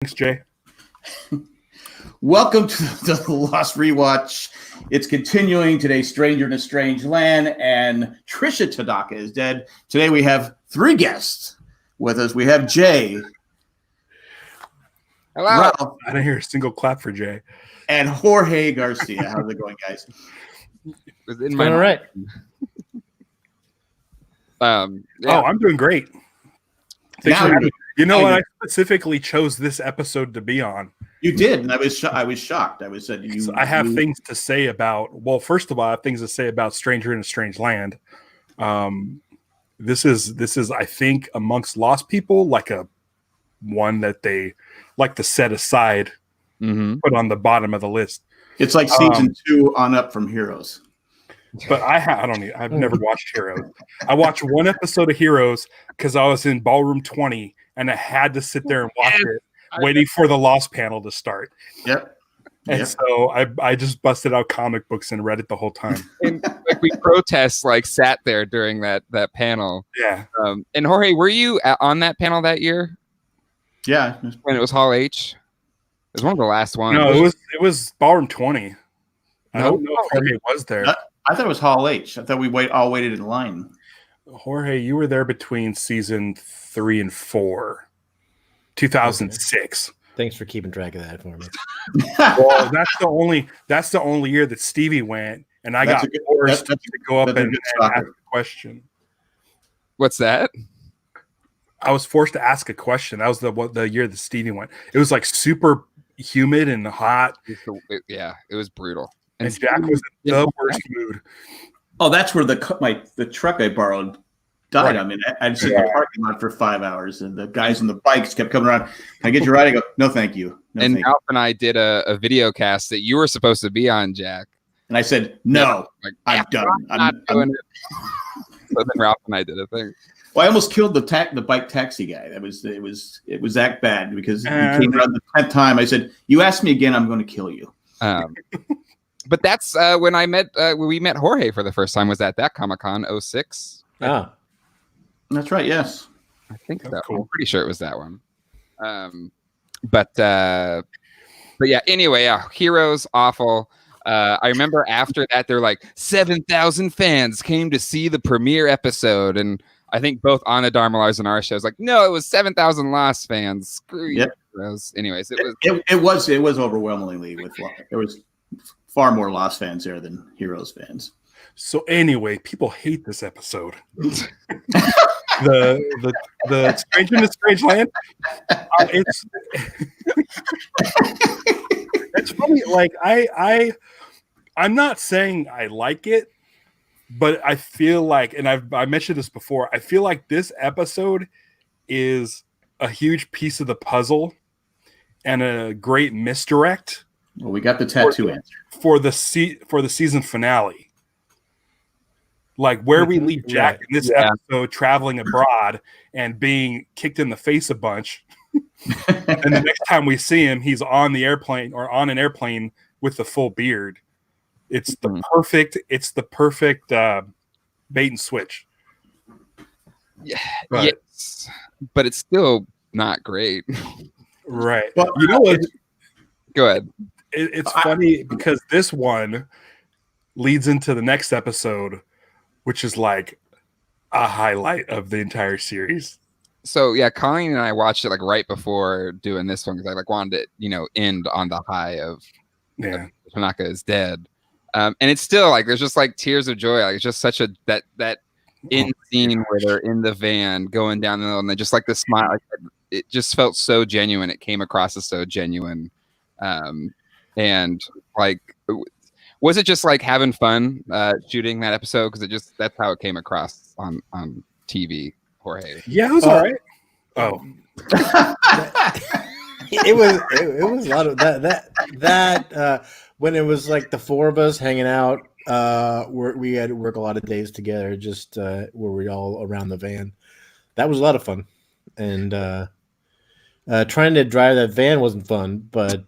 Thanks, Jay. Welcome to the Lost Rewatch. It's continuing today, Stranger in a Strange Land, and Trisha Tanaka is dead. Today we have three guests with us. We have Jay. Hello. Ralph, I didn't hear a single clap for Jay. and Jorge Garcia. How's it going, guys? Was in my All right. Yeah. Oh, I'm doing great. Thanks Now for having me. You know now what? you- I specifically chose this episode to be on. You did, and I was shocked. So I have things to say about. Well, first of all, I have things to say about Stranger in a Strange Land. This is I think amongst Lost people like a one that they like to set aside, put on the bottom of the list. It's like season 2 on up from Heroes. But I've never watched Heroes. I watched one episode of Heroes because I was in Ballroom 20 and I had to sit there and watch it, waiting for the Lost panel to start. Yep. And so I just busted out comic books and read it the whole time. And like we sat there during that panel. Yeah. And Jorge, were you on that panel that year Yeah. when it was Hall H? It was one of the last ones. No, it was Ballroom 20. I No? don't know if Jorge was there. I thought it was Hall H. I thought we all waited in line. Jorge, you were there between season 3 and 4, 2006. Thanks for keeping track of that for me. Well, that's the only year that Stevie went, and I That's got a good- forced that's- to go up that's a and good ask stalker. a question. What's that? I was forced to ask a question. That was the year that Stevie went. It was like super humid and hot, It was brutal. and Jack was in the worst mood. Oh, that's where the truck I borrowed died. Right. I mean, I'd sit in the parking lot for 5 hours, and the guys on the bikes kept coming around. Can I get your ride? I go, no, thank you. No, And thank you. Alf and I did a video cast that you were supposed to be on, Jack. And I said, no, Like, I'm done. not doing it. So then Ralph and I did a thing. Well, I almost killed the bike taxi guy. It was that bad because he came around the 10th time. I said, you ask me again, I'm going to kill you. But that's when we met Jorge for the first time. Was at that Comic-Con 06. Ah, That's right. Yes. I think That's that cool. one. I'm pretty sure it was that one. But yeah. Anyway, Heroes awful. I remember after that they're like 7,000 fans came to see the premiere episode, and I think both Anna Darmalars and our show was like, no, it was 7,000 Lost fans. Screw you. Yep. Anyways, it It was overwhelmingly there was far more Lost fans there than Heroes fans. So anyway, people hate this episode. the Stranger in a Strange Land. It's funny. Like I'm not saying I like it, but I feel like, and I mentioned this before, I feel like this episode is a huge piece of the puzzle and a great misdirect. Well, we got the tattoo answer. For the season finale. Like where we leave Jack in this episode traveling abroad and being kicked in the face a bunch. And the next time we see him, he's on the airplane or on an airplane with the full beard. It's the perfect bait and switch. Yeah, But- yes, but it's still not great. Right. Well, You know what? Go ahead. It's funny because this one leads into the next episode, which is like a highlight of the entire series. So yeah, Colleen and I watched it like right before doing this one because I like wanted to, end on the high of Yeah. Tanaka is dead. And it's still like there's just like tears of joy. Like it's just such a that in scene where they're in the van going down the hill and they just like the smile. Like, it just felt so genuine. It came across as so genuine. And like, was it just like having fun shooting that episode? Because that's how it came across on TV. Jorge. Yeah, it was all right. Oh, it was a lot of that when it was like the four of us hanging out. We had to work a lot of days together, just where we all around the van. That was a lot of fun, and trying to drive that van wasn't fun, but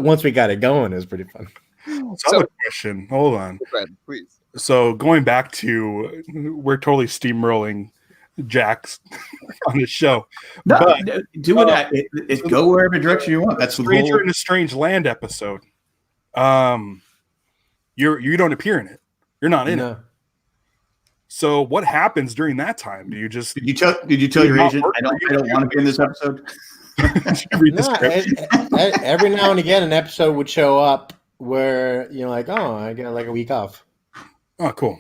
once we got it going, it was pretty fun. so question. Hold on. Go ahead, please. So going back to, we're totally steamrolling Jax on the show. No, But, do it. Go wherever direction you want. That's the Stranger whole. in a Strange Land episode. You don't appear in it. You're not in it. So what happens during that time? Do you just Did you tell your agent I don't want to be in this episode? Every now and again, an episode would show up where you're like, oh, I get like a week off. Oh, cool.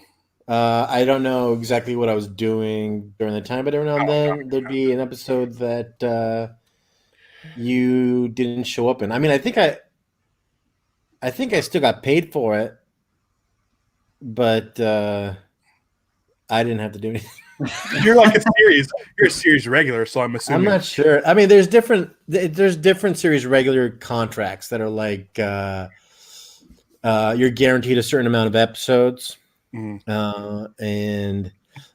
I don't know exactly what I was doing during the time, but every now and then there'd be an episode that you didn't show up in. I mean, I think I still got paid for it, but I didn't have to do anything. You're a series regular, so I'm assuming. I'm not sure. I mean, there's different series regular contracts that are like you're guaranteed a certain amount of episodes. And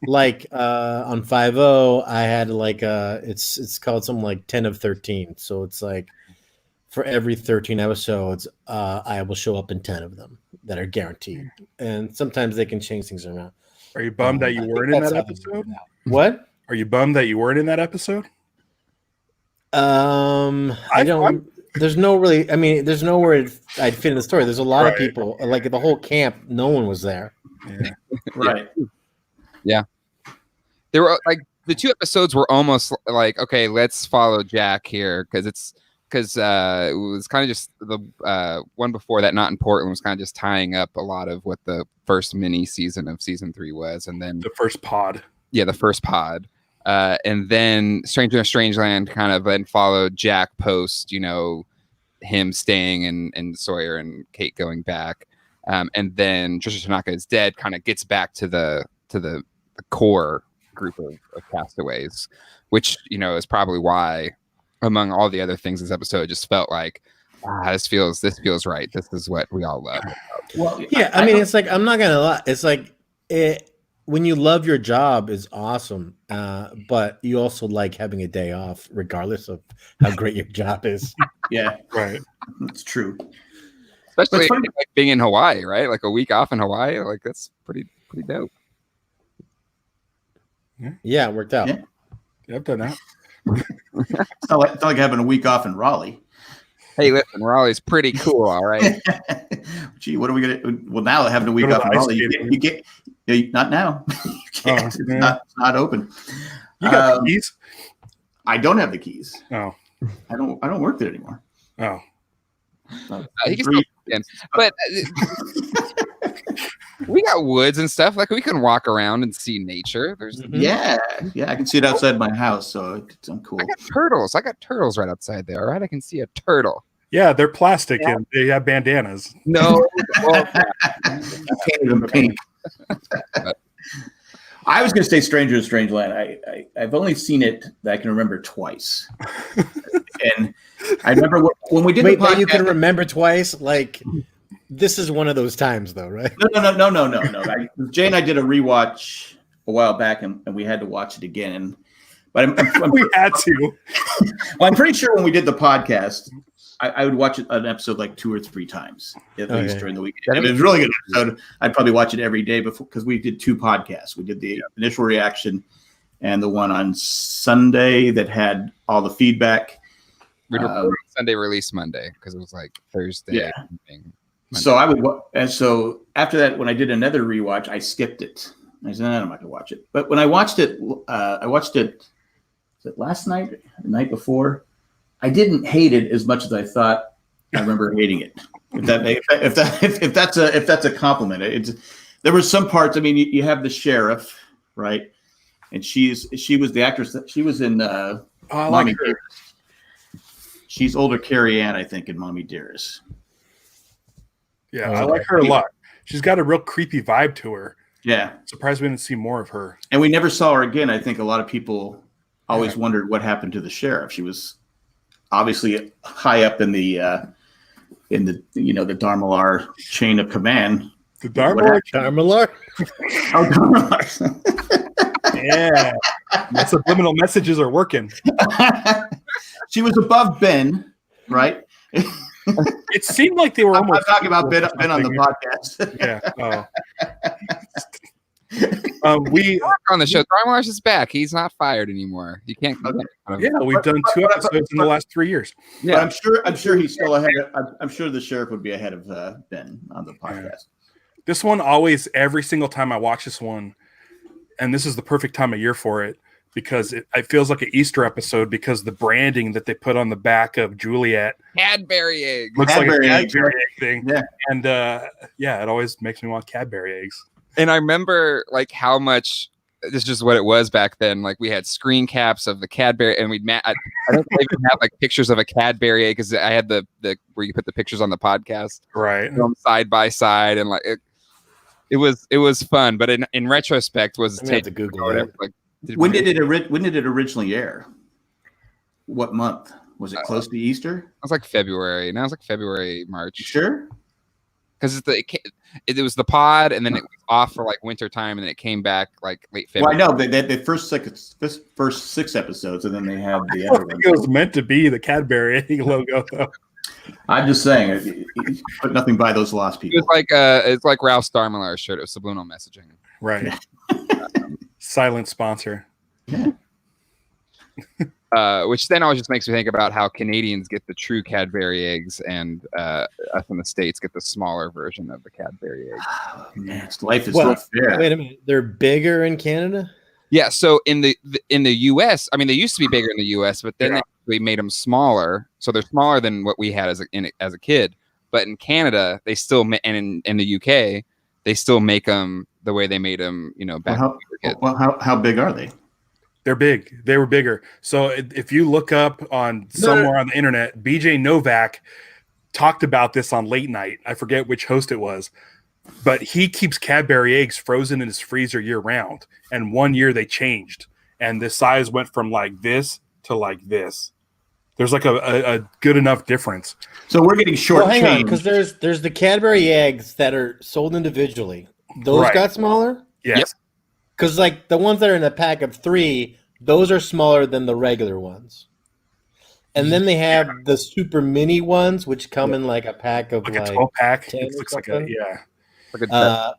like on 5-0, I had like it's called something like 10 of 13. So it's like for every 13 episodes, I will show up in 10 of them that are guaranteed. And sometimes they can change things around. Are you bummed that you weren't in that episode? What? Are you bummed that you weren't in that episode? I don't. There's no really. I mean, there's nowhere I'd fit in the story. There's a lot of people. Like the whole camp, no one was there. Yeah. Right. Yeah. There were like the two episodes were almost like, okay, let's follow Jack here because it was kind of just the one before that, Not in Portland, was kind of just tying up a lot of what the first mini season of season 3 was, and then the first pod. Yeah, the first pod. And then Stranger in a Strange Land kind of then followed Jack post, him staying and Sawyer and Kate going back. And then Trisha Tanaka is dead, kind of gets back to the core group of castaways, which, is probably why, among all the other things, this episode just felt like, this feels right. This is what we all love. Well, yeah, I mean, it's like, I'm not going to lie. It's like, when you love your job is awesome, but you also like having a day off, regardless of how great your job is. Yeah, right. That's true. Especially like being in Hawaii, right? Like a week off in Hawaii, like that's pretty dope. Yeah, it worked out. Yeah, I've done that. It's not like having a week off in Raleigh. Hey, listen, Raleigh's pretty cool, all right. Gee, what are we gonna? Well, now having a week off in Raleigh, you get not now. You can't. It's not open. You got the keys? I don't have the keys. Oh, I don't work there anymore. Oh, he can still in, but we got woods and stuff. Like we can walk around and see nature. There's yeah, I can see it outside my house, so I'm cool. I got turtles right outside there. All right, I can see a turtle. Yeah, they're plastic and they have bandanas. No, painted them pink. I was going to say Stranger in Strange Land. I've only seen it that I can remember twice. And I remember when we did the podcast. You can remember twice? Like, this is one of those times, though, right? No. Jay and I did a rewatch a while back, and we had to watch it again. But we had to. Well, I'm pretty sure when we did the podcast, I would watch an episode like 2 or 3 times at least during the week. If it was a really good episode, I'd probably watch it every day before, because we did 2 podcasts. We did the initial reaction and the one on Sunday that had all the feedback. We recorded Sunday, release Monday, because it was like Thursday. Yeah. So so after that, when I did another rewatch, I skipped it. I said, I'm not going to watch it. But when I watched it, was it last night, the night before? I didn't hate it as much as I thought I remember hating it. If that's a compliment, there were some parts. I mean, you have the sheriff, right? And she was the actress that she was in. Mommy Dearest. She's older Carrie Ann, I think, in Mommy Dearest. Yeah, I like her a lot. She's got a real creepy vibe to her. Yeah, surprised we didn't see more of her. And we never saw her again. I think a lot of people always wondered what happened to the sheriff. She was obviously high up in the Dharmalar chain of command. The Dharmalar? Oh, Dharmalar. Yeah. The subliminal messages are working. She was above Ben, right? It seemed like they were almost. I'm talking about Ben on the podcast. Yeah. Oh. We on the show. Garmlash is back. He's not fired anymore. You can't. Yeah, we've done 2 episodes in the last 3 years. Yeah, but I'm sure he's still ahead. I'm sure the sheriff would be ahead of Ben on the podcast. Yeah. This one always, every single time I watch this one, and this is the perfect time of year for it, because it feels like an Easter episode because the branding that they put on the back of Juliet, Cadbury eggs, looks Cadbury like a eggs, Cadbury egg thing. Yeah, and it always makes me want Cadbury eggs. And I remember like how much this is just what it was back then. Like we had screen caps of the Cadbury, and I think I even had like pictures of a Cadbury egg because I had the where you put the pictures on the podcast, right, side by side, and like it was fun. But in retrospect, was have to Google it. Like, when did it originally air? What month was it? Close to Easter? It was like February. Now it's like February, March. You sure? Because it was the pod, and then it was off for like winter time, and then it came back like late February. Well, I know the first 6 episodes, and then they had the other one. It was meant to be the Cadbury egg logo, though. I'm just saying, put nothing by those lost people. It's like Ralph Starmiller's shirt of subliminal messaging, right? Silent sponsor. Yeah. Which then always just makes me think about how Canadians get the true Cadbury eggs, and us in the States get the smaller version of the Cadbury egg. Oh, man, life is not fair. Wait a minute, they're bigger in Canada? Yeah, so in the U.S., I mean, they used to be bigger in the U.S., but then they made them smaller, so they're smaller than what we had as a kid. But in Canada, they still and in the U.K., they still make them the way they made them, back when we were kids. Well, how big are they? They're big. They were bigger. So if you look up on somewhere on the internet, BJ Novak talked about this on Late Night. I forget which host it was, but he keeps Cadbury eggs frozen in his freezer year round. And one year they changed, and the size went from like this to like this. There's like a good enough difference. So we're getting short. Well, hang on, because there's the Cadbury eggs that are sold individually. Those got smaller? Yes. Yep. Because like the ones that are in a pack of 3, those are smaller than the regular ones. And then they have the super mini ones, which come in like a pack of like a 12-pack. 10 it looks like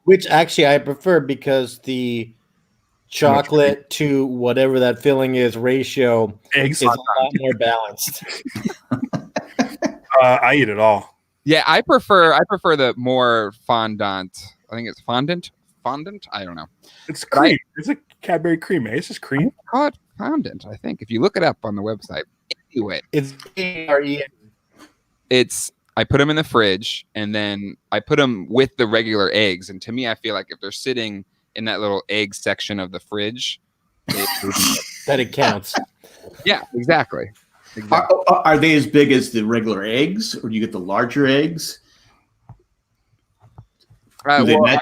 which actually I prefer because the chocolate to whatever that filling is ratio is a lot more balanced. I eat it all. Yeah, I prefer the more fondant. I think it's fondant. I don't know. It's cream. It's a Cadbury cream. It's just cream. Call it fondant. I think if you look it up on the website. Anyway, it's I put them in the fridge, and then I put them with the regular eggs. And to me, I feel like if they're sitting in that little egg section of the fridge, that it counts. Yeah, exactly. Are they as big as the regular eggs, or do you get the larger eggs? Do they line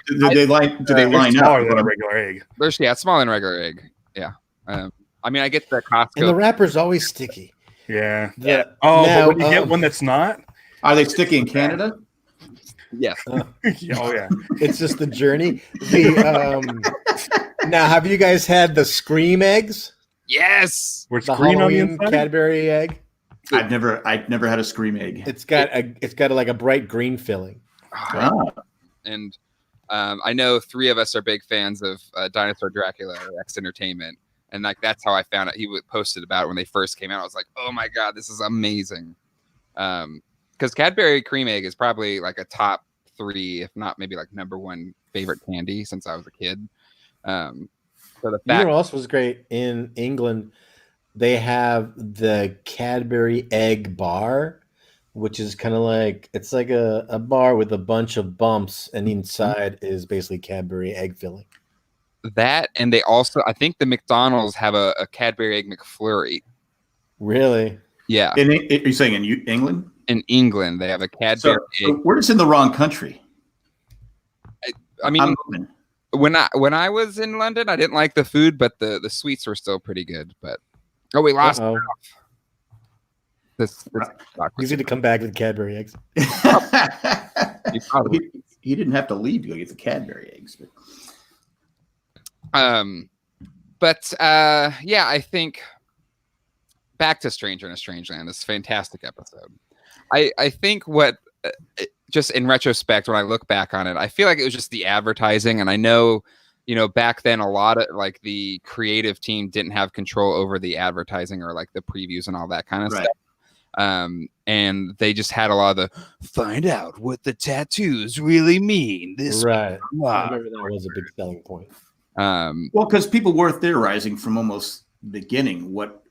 smaller up than a regular egg? It's smaller than a regular egg. Yeah. I mean, I get the Costco. And the wrapper's always sticky. Yeah. Oh, but when you get one that's not, are they sticky in Canada? Yes. Oh yeah. It's just the journey. Now, have you guys had the Scream eggs? Yes. Which the green on the Halloween inside? Cadbury egg. I've never had a Scream egg. It's got like a bright green filling. And I know 3 of us are big fans of Dinosaur Dracula or X Entertainment, and like that's how I found out. He posted about it when they first came out. I was like, oh my god, this is amazing. Because Cadbury cream egg is probably like a top 3, if not maybe like number 1 favorite candy since I was a kid. So the fact, you know what else was great in England? They have the Cadbury egg bar, which is kind of like it's like a bar with a bunch of bumps, and inside is basically Cadbury egg filling. That, and they also, I think the McDonald's have a Cadbury egg McFlurry. Really? Yeah. Are you saying in England? In England, they have a Cadbury egg. So we're just in the wrong country. I mean, when I was in London, I didn't like the food, but the sweets were still pretty good. But we lost. This easy to come back with Cadbury eggs. He didn't have to leave to go get the Cadbury eggs. Yeah, I think back to Stranger in a Strange Land, this fantastic episode. I think what just in retrospect, when I look back on it, I feel like it was just the advertising, and I know back then a lot of like the creative team didn't have control over the advertising or like the previews and all that kind of stuff. And they just had a lot of the find out what the tattoos really mean. This right. I remember that was a big selling point. Well, because people were theorizing from almost the beginning, what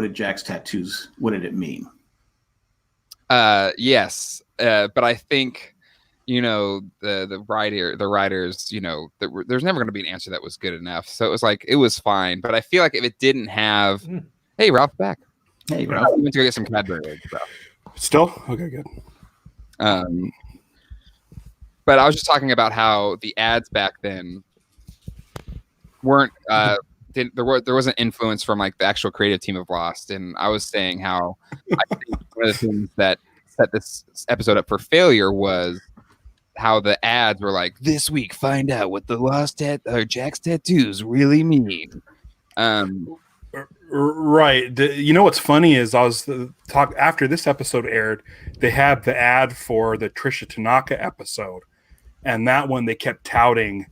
did Jack's tattoos, what did it mean? Yes. But I think, the writers, there's never going to be an answer that was good enough. So it was like, it was fine. But I feel like if it didn't have, hey, Ralph's back. Hey, Ralph. We went to go get some Cadbury Eggs, bro. Still? Okay, good. But I was just talking about how the ads back then weren't there was an influence from like the actual creative team of Lost, and I was saying how I think one of the things that set this episode up for failure was how the ads were like, this week find out what the Jack's tattoos really mean. Right. You know what's funny is I was after this episode aired, they had the ad for the Trisha Tanaka episode, and that one they kept touting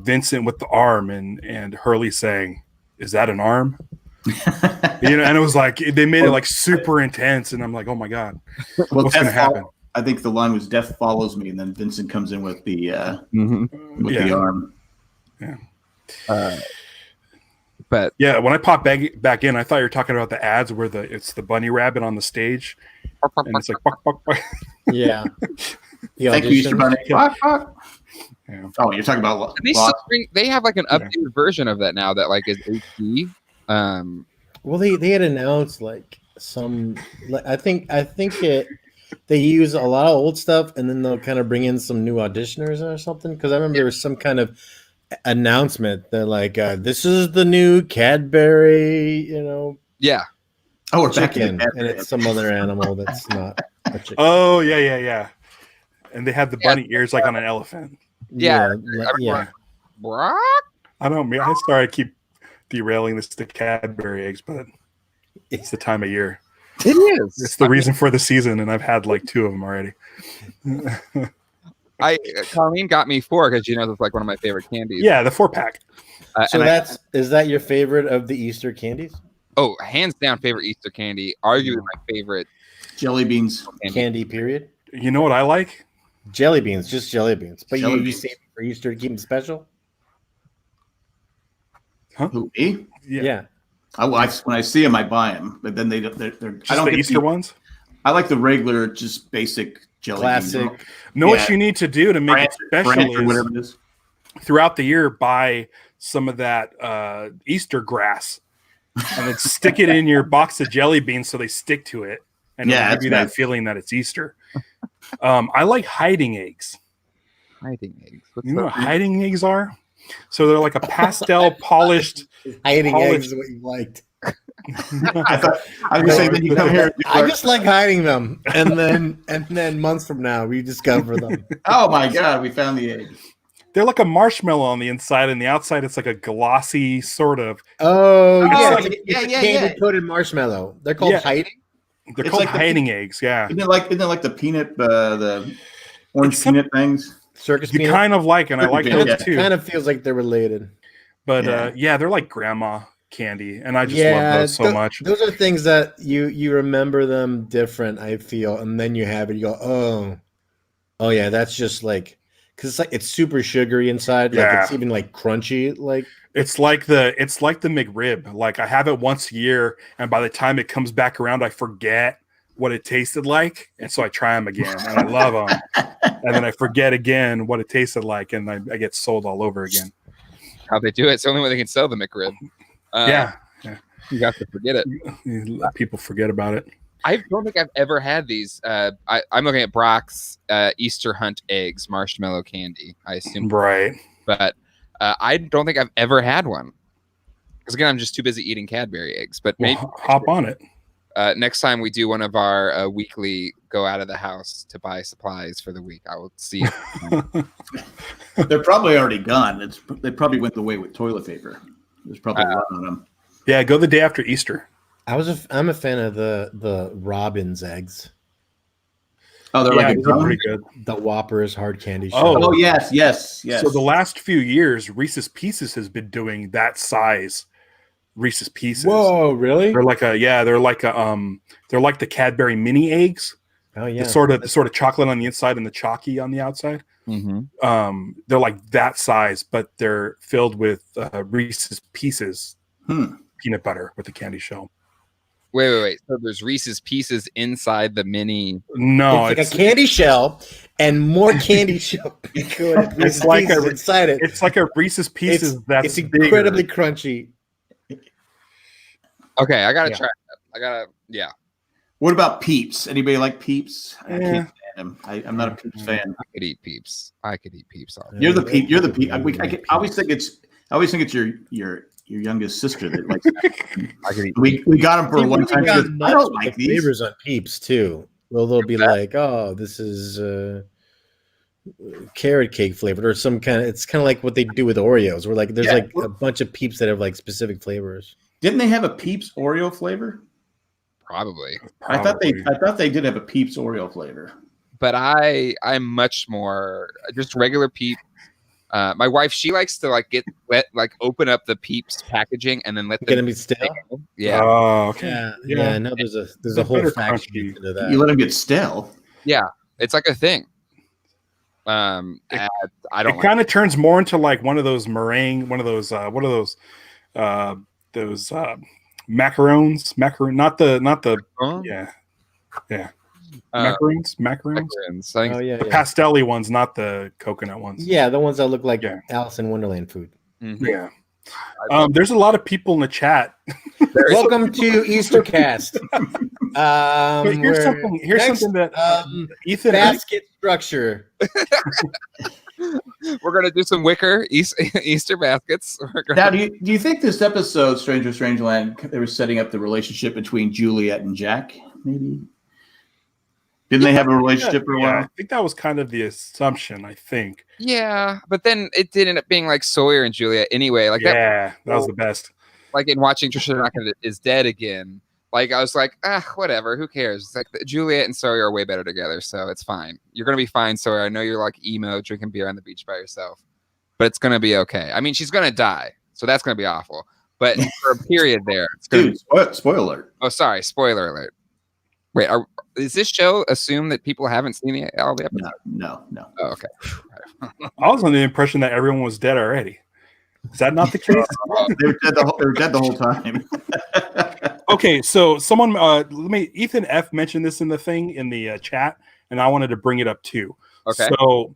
Vincent with the arm and Hurley saying, "Is that an arm?" And it was like they made it like super intense, and I'm like, "Oh my god, what's going to happen?" I think the line was "Death follows me," and then Vincent comes in with the the arm. Yeah. But yeah, when I popped back in, I thought you were talking about the ads where it's the bunny rabbit on the stage, and it's like, buck, buck, buck. Yeah. Thank you, Easter Bunny. Yeah. Yeah. Oh, you're talking about they have like an updated version of that now that like is HD. Well, they had announced like some. I think they use a lot of old stuff, and then they'll kind of bring in some new auditioners or something. Because I remember there was some kind of announcement that like this is the new Cadbury, Yeah. Oh, we're chicken, back and it's some other animal that's not a chicken. Oh yeah. And they had the bunny ears like on an elephant. Yeah. I don't mean. I'm sorry, I keep derailing this to Cadbury Eggs, but it's the time of year. It is. It's the reason for the season, and I've had like 2 of them already. Colleen got me 4 because it's like one of my favorite candies. Yeah, the 4-pack. So is that your favorite of the Easter candies? Oh, hands down favorite Easter candy. Arguably my favorite jelly beans candy. Period. You know what I like? Jelly beans, just jelly beans. But jelly you beans. save it for Easter to keep them special? Huh? Who, me? Yeah. When I see them, I buy them. But then they're Just I don't the Easter ones? I like the regular, just basic jelly classic. beans. What you need to do to make it special or whatever it is. Throughout the year, buy some of that Easter grass and then stick it in your box of jelly beans so they stick to it. And it'll give you that feeling that it's Easter. I like hiding eggs. Hiding eggs. You know what hiding eggs are? So they're like a pastel polished. Hiding eggs is what you liked. I thought I was saying that you come here. I just like hiding them, and then months from now we discover them. Oh my god, we found the egg. They're like a marshmallow on the inside, and the outside it's like a glossy sort of. Oh yeah, candy coated marshmallow. They're called hiding. They're called like hiding eggs. Yeah. Isn't it like the peanut, the orange peanut things? Circus you peanut? kind of like, and I like those too. It kind of feels like they're related. But they're like grandma candy, and I just love those so much. Those are things that you remember them different, I feel, and then you have it, you go, oh yeah, that's just like, because it's super sugary inside, like it's even like crunchy, like it's like the McRib. Like I have it once a year, and by the time it comes back around, I forget what it tasted like, and so I try them again, and I love them, and then I forget again what it tasted like, and I get sold all over again. How they do it? It's the only way they can sell the McRib. You have to forget it. People forget about it. I don't think I've ever had these. I'm looking at Brock's Easter Hunt eggs, marshmallow candy. I assume, right? But I don't think I've ever had one because again, I'm just too busy eating Cadbury eggs. But maybe hop on it. Next time we do one of our weekly go out of the house to buy supplies for the week, I will see. They're probably already gone. They probably went the way with toilet paper. There's probably a lot on them. Yeah, go the day after Easter. I'm a fan of the Robin's eggs. Oh, they're like they're pretty good. The Whoppers hard candy shell. Oh, yes. So the last few years, Reese's Pieces has been doing that size Reese's Pieces. Whoa, really? They're like the Cadbury mini eggs. Oh yeah. The sort of chocolate on the inside and the chalky on the outside. Mm-hmm. They're like that size, but they're filled with Reese's Pieces peanut butter with the candy shell. Wait. So there's Reese's Pieces inside the mini. No, it's like a candy shell and more candy shell. It's like inside it. It's like a Reese's Pieces it's incredibly crunchy. Okay, I gotta try that. Yeah. What about Peeps? Anybody like Peeps? Yeah. I can't stand them. I'm not a Peeps fan. I could eat Peeps. You're the Peep. You're the Peep. I always think it's your youngest sister that likes that. We got them for one time. I don't like these flavors on Peeps too. Well, they'll be like, "Oh, this is carrot cake flavored," or some kind of. It's kind of like what they do with Oreos. Where like there's like a bunch of Peeps that have like specific flavors. Didn't they have a Peeps Oreo flavor? Probably. I thought they did have a Peeps Oreo flavor. But I'm much more just regular Peep. My wife, she likes to open up the Peeps packaging and then let them get them stale. Yeah. Oh, okay. Yeah. No, there's a whole faction into that. You let them get stale. Yeah, it's like a thing. I don't. It kind of turns more into like one of those meringue, those macarons, not the macarons. The pastel-y ones, not the coconut ones. Yeah, the ones that look like Alice in Wonderland food. Mm-hmm. Yeah. There's a lot of people in the chat. Welcome to Eastercast. Here's something that Ethan basket structure. We're gonna do some wicker Easter baskets. Now, do you think this episode, Stranger Strangeland, they were setting up the relationship between Juliet and Jack? Maybe didn't they have a relationship for a while? I think that was kind of the assumption. I think. Yeah, but then it did end up being like Sawyer and Juliet anyway. Like that was the best. Like in watching Trisha Tanaka is dead again. Like I was like, whatever, who cares? It's like Juliet and Sawyer are way better together, so it's fine. You're gonna be fine, Sawyer. I know you're like emo, drinking beer on the beach by yourself, but it's gonna be okay. I mean, she's gonna die, so that's gonna be awful. But for a period there, it's gonna spoiler alert. Oh, sorry, spoiler alert. Wait, is this show assume that people haven't seen all the episodes? No. Oh, okay. I was under the impression that everyone was dead already. Is that not the case? They were dead the whole time. Okay, so someone, Ethan F mentioned this in the chat, and I wanted to bring it up too. Okay. So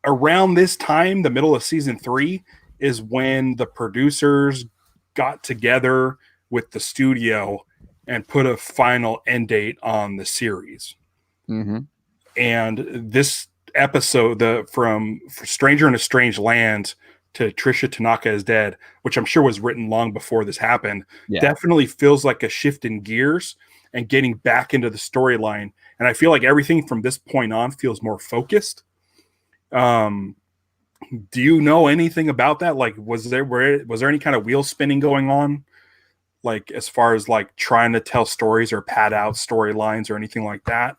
around this time, the middle of season 3, is when the producers got together with the studio and put a final end date on the series. Mm-hmm. And this episode, from Stranger in a Strange Land to Trisha Tanaka is Dead, which I'm sure was written long before this happened, definitely feels like a shift in gears and getting back into the storyline. And I feel like everything from this point on feels more focused. Do you know anything about that? Like, was there any kind of wheel spinning going on? Like, as far as like trying to tell stories or pad out storylines or anything like that?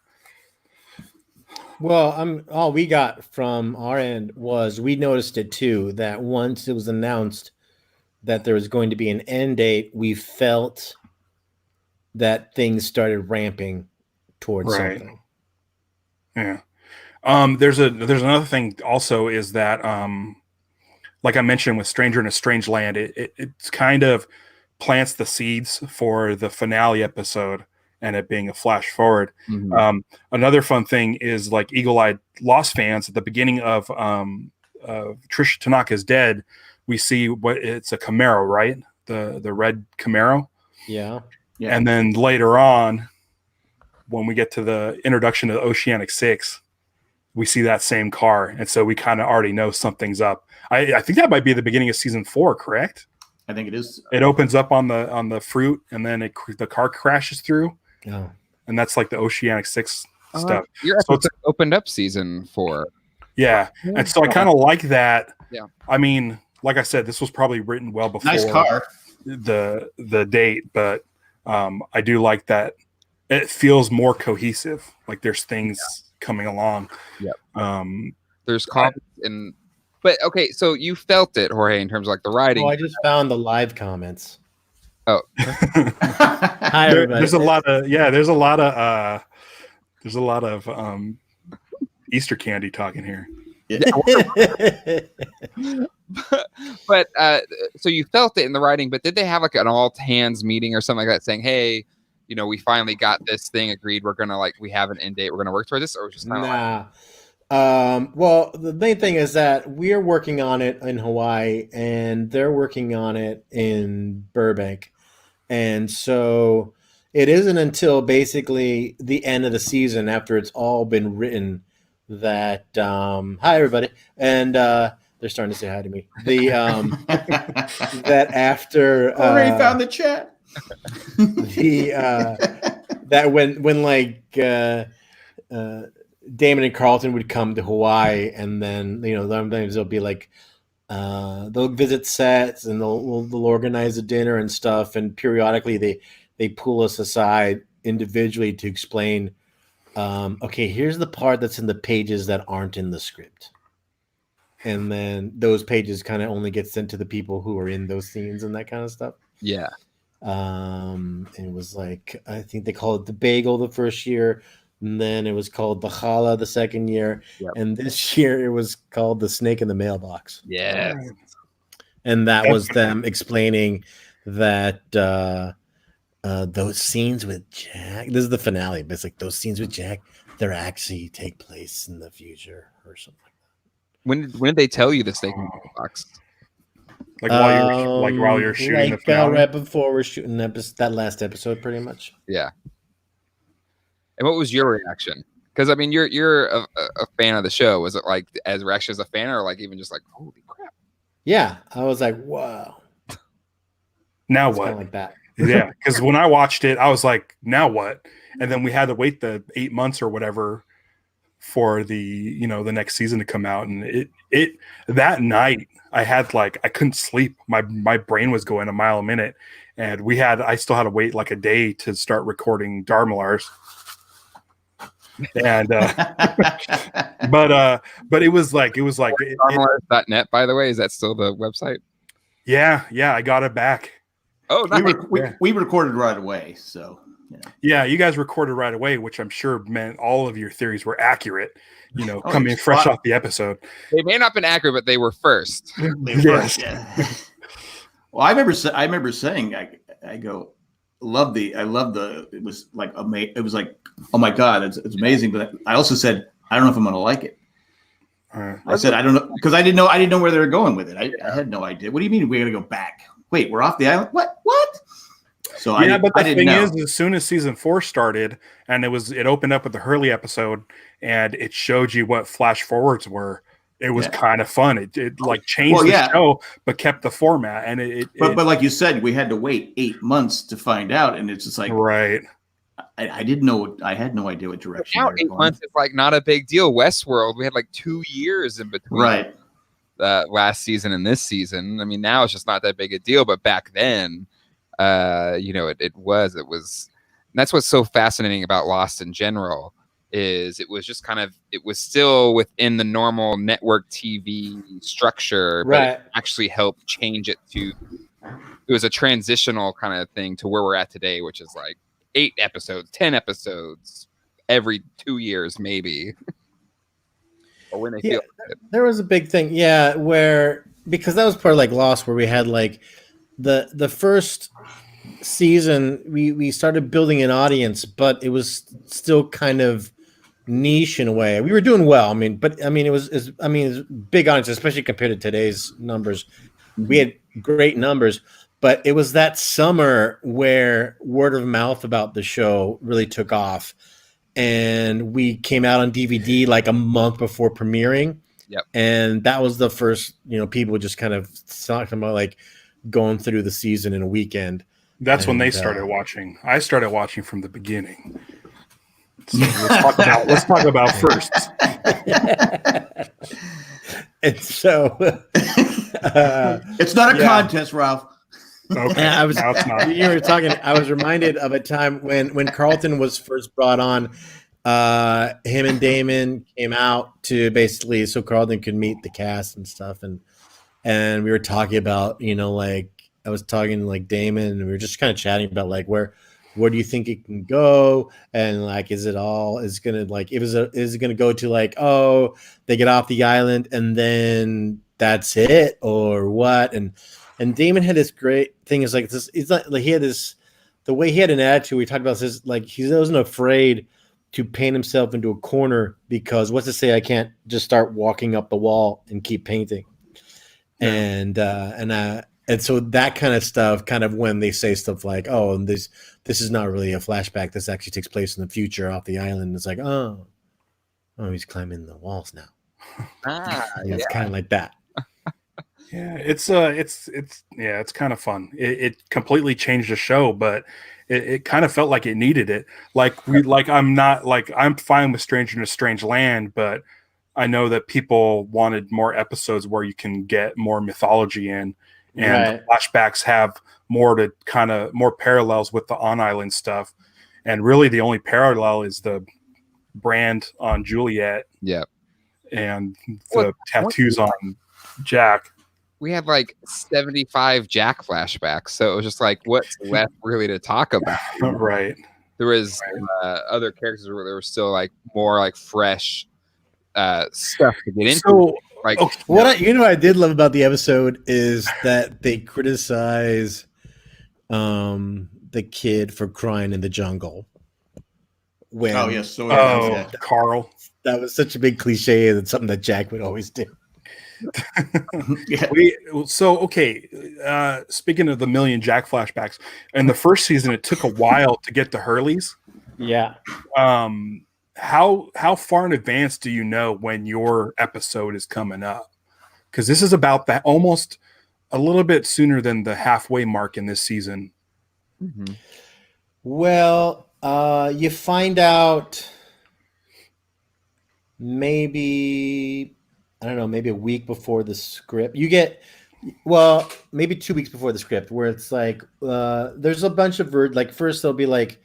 Well, all we got from our end was we noticed it too, that once it was announced that there was going to be an end date, we felt that things started ramping towards something. Yeah. There's another thing also is that, like I mentioned with Stranger in a Strange Land, it's kind of plants the seeds for the finale episode and it being a flash forward. Mm-hmm. Another fun thing is like eagle-eyed Lost fans at the beginning of Trisha Tanaka's Dead, we see it's a Camaro, right? The red Camaro. Yeah. And then later on, when we get to the introduction to Oceanic 6, we see that same car. And so we kind of already know something's up. I think that might be the beginning of season 4, correct? I think it is. It opens up on the fruit and then the car crashes through. Oh. And that's like the Oceanic 6 stuff. So it's opened up season 4. Yeah. And so I kind of like that. Yeah. I mean, like I said, this was probably written well before nice car. the date, but I do like that it feels more cohesive. Like there's things coming along. Yep. There's comments but okay, so you felt it, Jorge, in terms of like the writing. Oh, I just found the live comments. Oh, hi everybody. There's a lot of Easter candy talking here. But so you felt it in the writing, but did they have like an all hands meeting or something like that saying, hey, we finally got this thing agreed, we're gonna we have an end date, we're gonna work toward this, or just kind of well, the main thing is that we're working on it in Hawaii and they're working on it in Burbank. And so it isn't until basically the end of the season, after it's all been written, that hi everybody, and they're starting to say hi to me. That after already found the chat. That when like Damon and Carlton would come to Hawaii, and then sometimes they'll be like they'll visit sets and they'll organize a dinner and stuff, and periodically they pull us aside individually to explain, okay, here's the part that's in the pages that aren't in the script, and then those pages kind of only get sent to the people who are in those scenes and that kind of stuff. Yeah. And it was like, I think they called it the bagel the first year, and then it was called the challah the second year. Yep. And this year it was called the snake in the mailbox. Yeah. And that was them explaining that those scenes with Jack, this is the finale, but it's like those scenes with Jack, they're actually take place in the future or something like that. When did they tell you the snake in the mailbox? Like while you're shooting the finale? Right before we're shooting that last episode, pretty much. Yeah. And what was your reaction? Because I mean, you're a fan of the show. Was it like as reaction as a fan, or like even just like, holy crap? Yeah, I was like, wow. Now it's what? Kind of like that. Yeah, because when I watched it, I was like, now what? And then we had to wait the 8 months or whatever for the the next season to come out, and it that night I had I couldn't sleep. My brain was going a mile a minute, and I still had to wait like a day to start recording Darmalars. And but it was like Darmalars.net, by the way, is that still the website? Yeah, I got it back. Oh, nice. we recorded right away, so yeah, you guys recorded right away, which I'm sure meant all of your theories were accurate. Coming fresh off the episode. They may not have been accurate, but they were first. First, yeah. Well, I remember saying, I go, I love the. It was like amazing. It was like, oh my god, it's amazing. But I also said, I don't know if I'm going to like it. I said, I don't know, because I didn't know where they were going with it. I had no idea. What do you mean we're going to go back? Wait, we're off the island? What? So yeah, but the thing is, as soon as season 4 started, and it opened up with the Hurley episode, and it showed you what flash forwards were. It was kind of fun. It like changed the show, but kept the format. And but like you said, we had to wait 8 months to find out, and it's just like right. I didn't know. I had no idea what direction. Now 8 months is like not a big deal. Westworld, we had like 2 years in between. Right. Last season and this season. I mean, now it's just not that big a deal, but back then, it was. And that's what's so fascinating about Lost in general, is it was just it was still within the normal network TV structure, but it actually helped change it to, it was a transitional kind of thing to where we're at today, which is like 8 episodes, 10 episodes every 2 years, maybe. Or when they feel it. There was a big thing, because that was part of like Lost, where we had like the first season we started building an audience, but it was still kind of niche in a way. We were doing well, it was big audience, especially compared to today's numbers. We had great numbers, but it was that summer where word of mouth about the show really took off. And we came out on DVD like a month before premiering. Yep. And that was the first, people just kind of talking about like going through the season in a weekend. That's when they started watching. I started watching from the beginning. So let's talk about firsts. And so it's not a contest, Ralph. Okay. You were talking. I was reminded of a time when Carlton was first brought on Him and Damon came out to basically so Carlton could meet the cast and stuff, and we were talking about, like I was talking to like Damon, and we were just kind of chatting about like where do you think it can go, and like is it gonna like is it gonna go to like, oh, they get off the island and then that's it or what? And Damon had this great thing, is like this, it's not like he had this, the way he had an attitude, we talked about this, like he wasn't afraid to paint himself into a corner, because what's to say I can't just start walking up the wall and keep painting. Yeah. And so that kind of stuff, kind of when they say stuff like, oh, and this is not really a flashback, this actually takes place in the future off the island, it's like, oh, he's climbing the walls now. It's kind of like that. Yeah, it's kind of fun. It completely changed the show, but it kind of felt like it needed it. I'm fine with Stranger in a Strange Land, but I know that people wanted more episodes where you can get more mythology in, and the flashbacks have more parallels with the on island stuff. And really the only parallel is the brand on Juliet. Yeah. And the tattoos on Jack. We had like 75 Jack flashbacks, so it was just like, what's left really to talk about? Right. There was other characters where there were still like more like fresh stuff to get into. So, like, what I did love about the episode is that they criticize the kid for crying in the jungle. Carl. That was such a big cliche, and it's something that Jack would always do. Speaking of the million Jack flashbacks, in the first season it took a while to get to Hurley's. Yeah. How far in advance do you know when your episode is coming up? Because this is about that, almost a little bit sooner than the halfway mark in this season. Mm-hmm. Well, you find out maybe a week before the script. You get, maybe 2 weeks before the script, where it's like there's a bunch of first there'll be like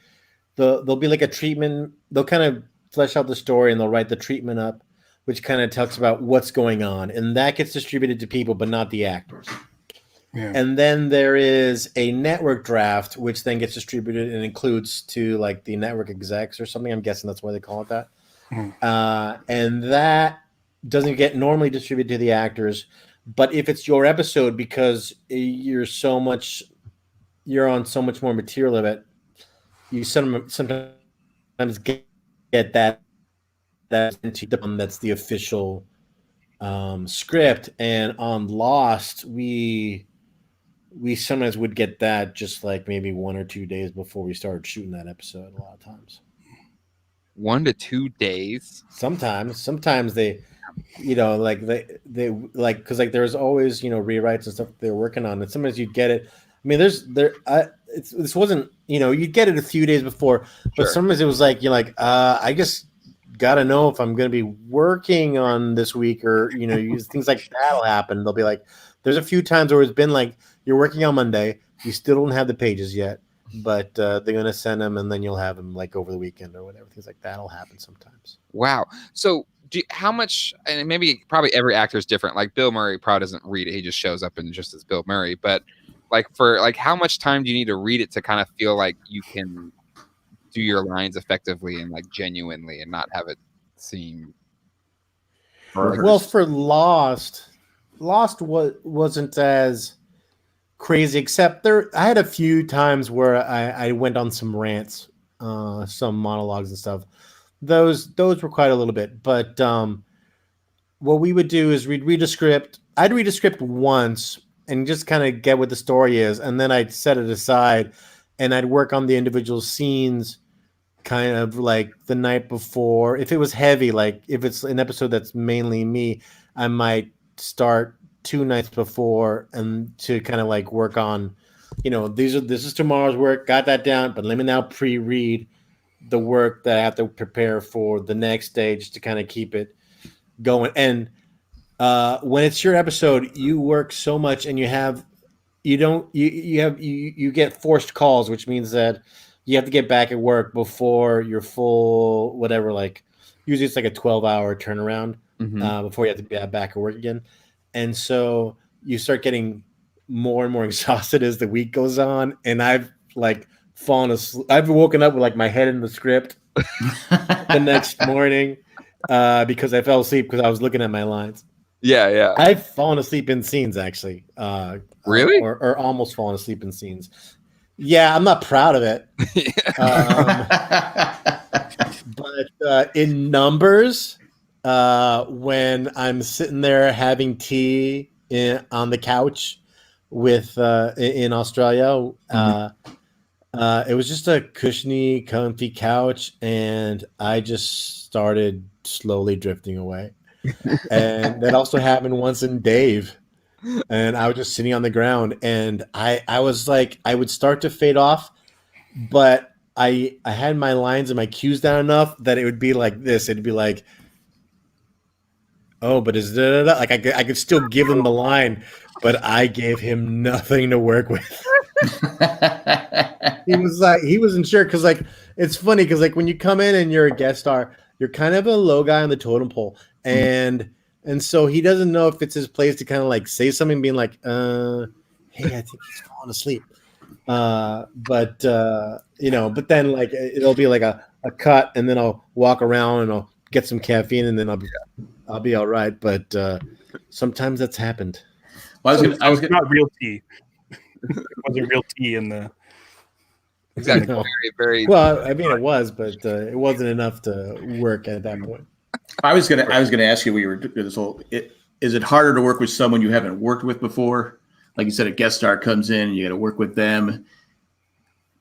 a treatment. They'll kind of flesh out the story and they'll write the treatment up, which kind of talks about what's going on, and that gets distributed to people, but not the actors. Yeah. And then there is a network draft, which then gets distributed and includes to like the network execs or something. I'm guessing that's why they call it that. And that doesn't get normally distributed to the actors, but if it's your episode, because you're on so much more material of it, you sometimes get that into that's the official script. And on Lost, we sometimes would get that just like maybe 1 or 2 days before we started shooting that episode. A lot of times, 1 to 2 days. Sometimes they, they like, because like there's always rewrites and stuff they're working on, and sometimes you'd get it. I mean, this wasn't, you'd get it a few days before, but sure. Sometimes it was like you're like, I just gotta know if I'm gonna be working on this week, or things like that'll happen. They'll be like, there's a few times where it's been like you're working on Monday, you still don't have the pages yet, but they're gonna send them, and then you'll have them like over the weekend or whatever. Things like that'll happen sometimes. Wow. So how much, and probably every actor is different. Like Bill Murray probably doesn't read it; he just shows up and just as Bill Murray. But like how much time do you need to read it to kind of feel like you can do your lines effectively and like genuinely, and not have it seem? Well, for Lost wasn't as crazy, except I had a few times where I went on some rants, some monologues and stuff. Those were quite a little bit, but what we would do is we'd read a script. I'd read a script once and just kind of get what the story is, and then I'd set it aside and I'd work on the individual scenes kind of like the night before. If it was heavy, like if it's an episode that's mainly me, I might start 2 nights before and to kind of like work on, this is tomorrow's work, got that down, but let me now pre-read the work that I have to prepare for the next day, just to kind of keep it going. And when it's your episode, you work so much, and you get forced calls, which means that you have to get back at work before your full whatever. Like usually it's like a 12-hour turnaround before you have to be back at work again, and so you start getting more and more exhausted as the week goes on. And I've like fallen asleep. I've woken up with like my head in the script the next morning because I fell asleep because I was looking at my lines. Yeah. I've fallen asleep in scenes actually. Really? Or almost fallen asleep in scenes. Yeah, I'm not proud of it. But in numbers, when I'm sitting there having tea on the couch with in Australia, it was just a cushiony, comfy couch, and I just started slowly drifting away. And that also happened once in Dave. And I was just sitting on the ground, and I was like, I would start to fade off, but I had my lines and my cues down enough that it would be like this. It'd be like, oh, but is da-da-da. Like I could still give him the line, but I gave him nothing to work with. He wasn't sure because like it's funny because like when you come in and you're a guest star, you're kind of a low guy on the totem pole, and so he doesn't know if it's his place to kind of like say something, being like, "Hey, I think he's falling asleep." But then like it'll be like a cut, and then I'll walk around and I'll get some caffeine, and then I'll be all right. But sometimes that's happened. Well, I was gonna not real tea. It wasn't real tea in the. Exactly. No. Very. Well, I mean, it was, but it wasn't enough to work at that point. I was gonna ask you, we were this whole. Is it harder to work with someone you haven't worked with before? Like you said, a guest star comes in, you got to work with them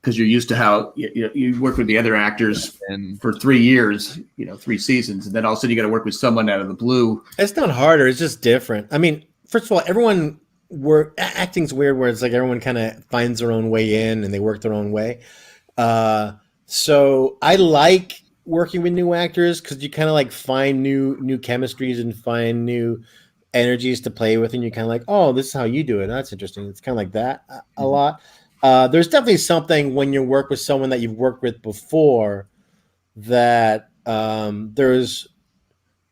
because you're used to how you work with the other actors for 3 years, 3 seasons, and then all of a sudden you got to work with someone out of the blue. It's not harder; it's just different. I mean, first of all, acting's weird, where it's like everyone kind of finds their own way in and they work their own way. So I like working with new actors because you kind of like find new chemistries and find new energies to play with, and you're kind of like, oh, this is how you do it. That's interesting. It's kind of like that a lot. There's definitely something when you work with someone that you've worked with before that there's